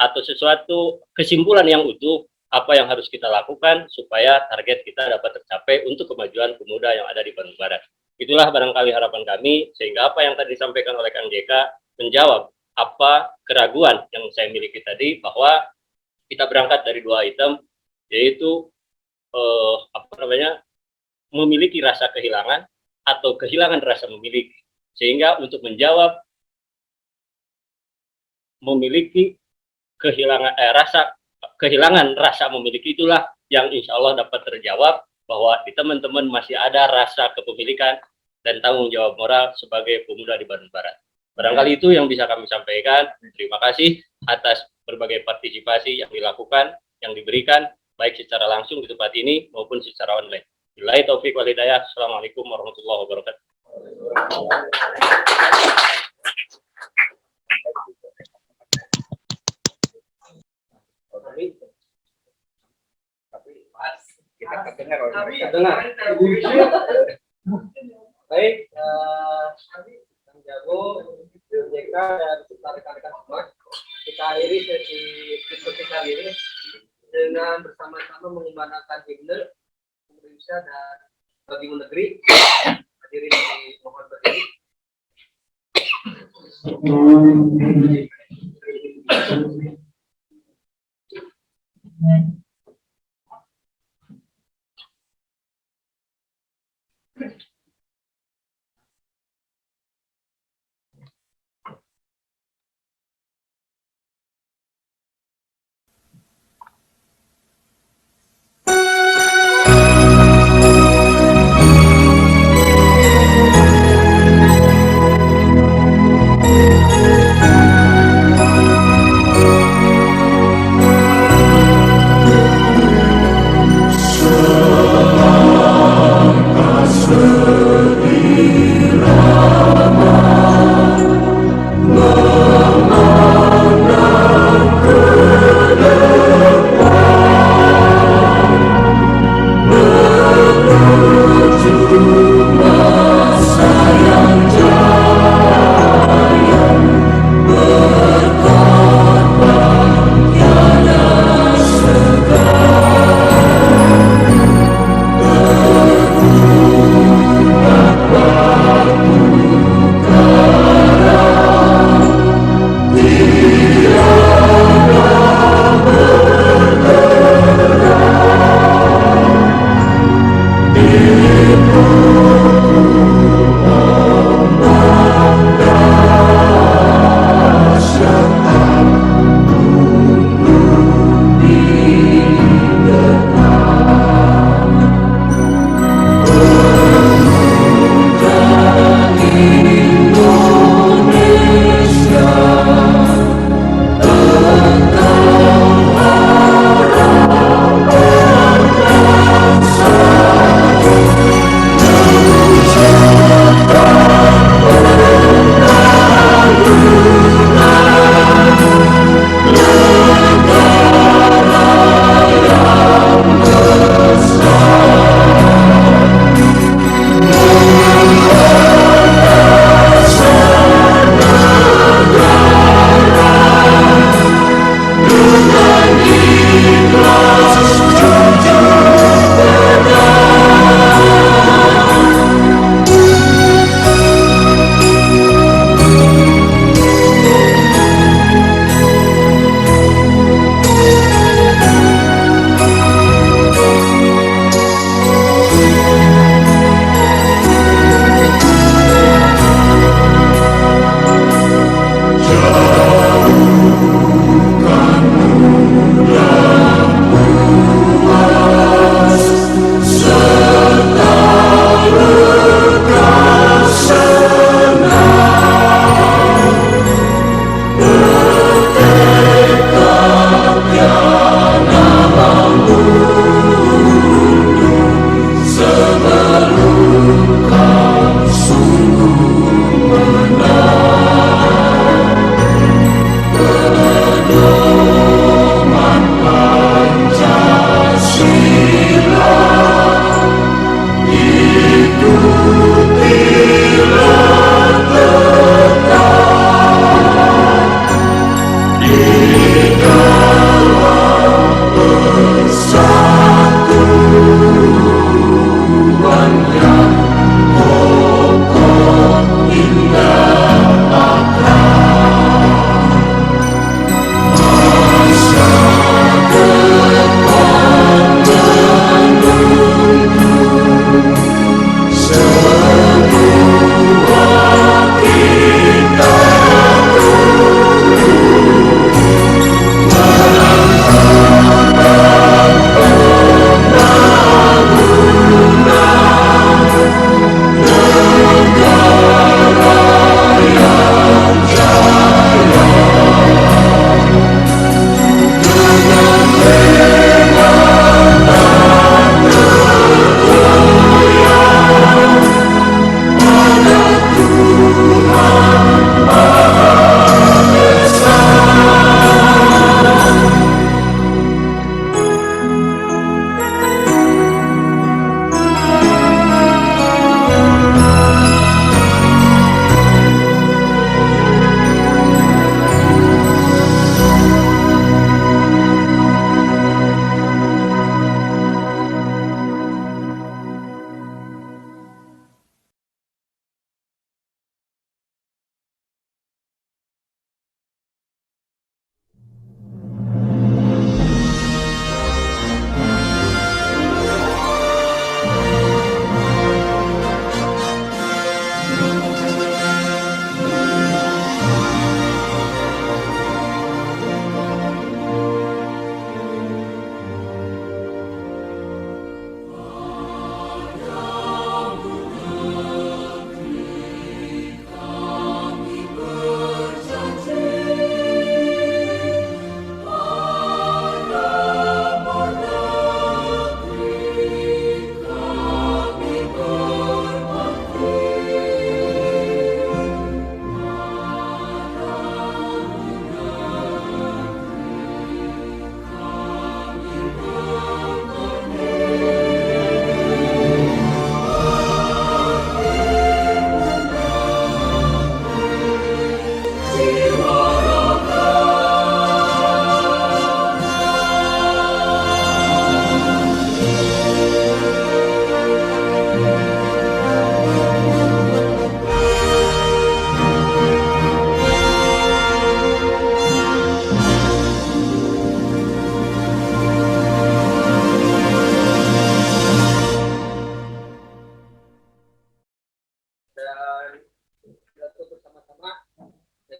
atau sesuatu kesimpulan yang utuh apa yang harus kita lakukan supaya target kita dapat tercapai untuk kemajuan pemuda yang ada di Bandung Barat. Itulah barangkali harapan kami, sehingga apa yang tadi disampaikan oleh Kang JK menjawab apa keraguan yang saya miliki tadi, bahwa kita berangkat dari 2 item, yaitu memiliki rasa kehilangan atau kehilangan rasa memiliki. Sehingga untuk menjawab memiliki kehilangan rasa memiliki, itulah yang insya Allah dapat terjawab bahwa di teman-teman masih ada rasa kepemilikan dan tanggung jawab moral sebagai pemuda di Bandung Barat. Barangkali itu yang bisa kami sampaikan. Terima kasih atas berbagai partisipasi yang dilakukan, yang diberikan, baik secara langsung di tempat ini maupun secara online. Billahi taufik wal hidayah. Assalamualaikum warahmatullahi wabarakatuh. Baik, Kang Jago, Kang JK, dan rekan-rekan semua, kita akhiri sesi diskusi kali ini dengan bersama-sama mengumandangkan himne Indonesia dan bagi negeri. Hadirin mohon berdiri. Selamat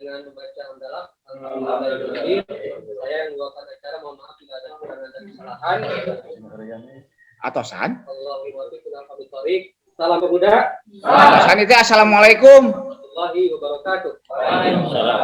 dengan membaca hamdalah. Alhamdulillah. Saya yang membawakan acara, mohon maaf bila ada kekurangan dan kesalahan. Atosan. Allahumma wafiq wal taufiq. Salam pemuda. Atosan itu assalamualaikum. Warahmatullahi wabarakatuh. Waalaikumsalam.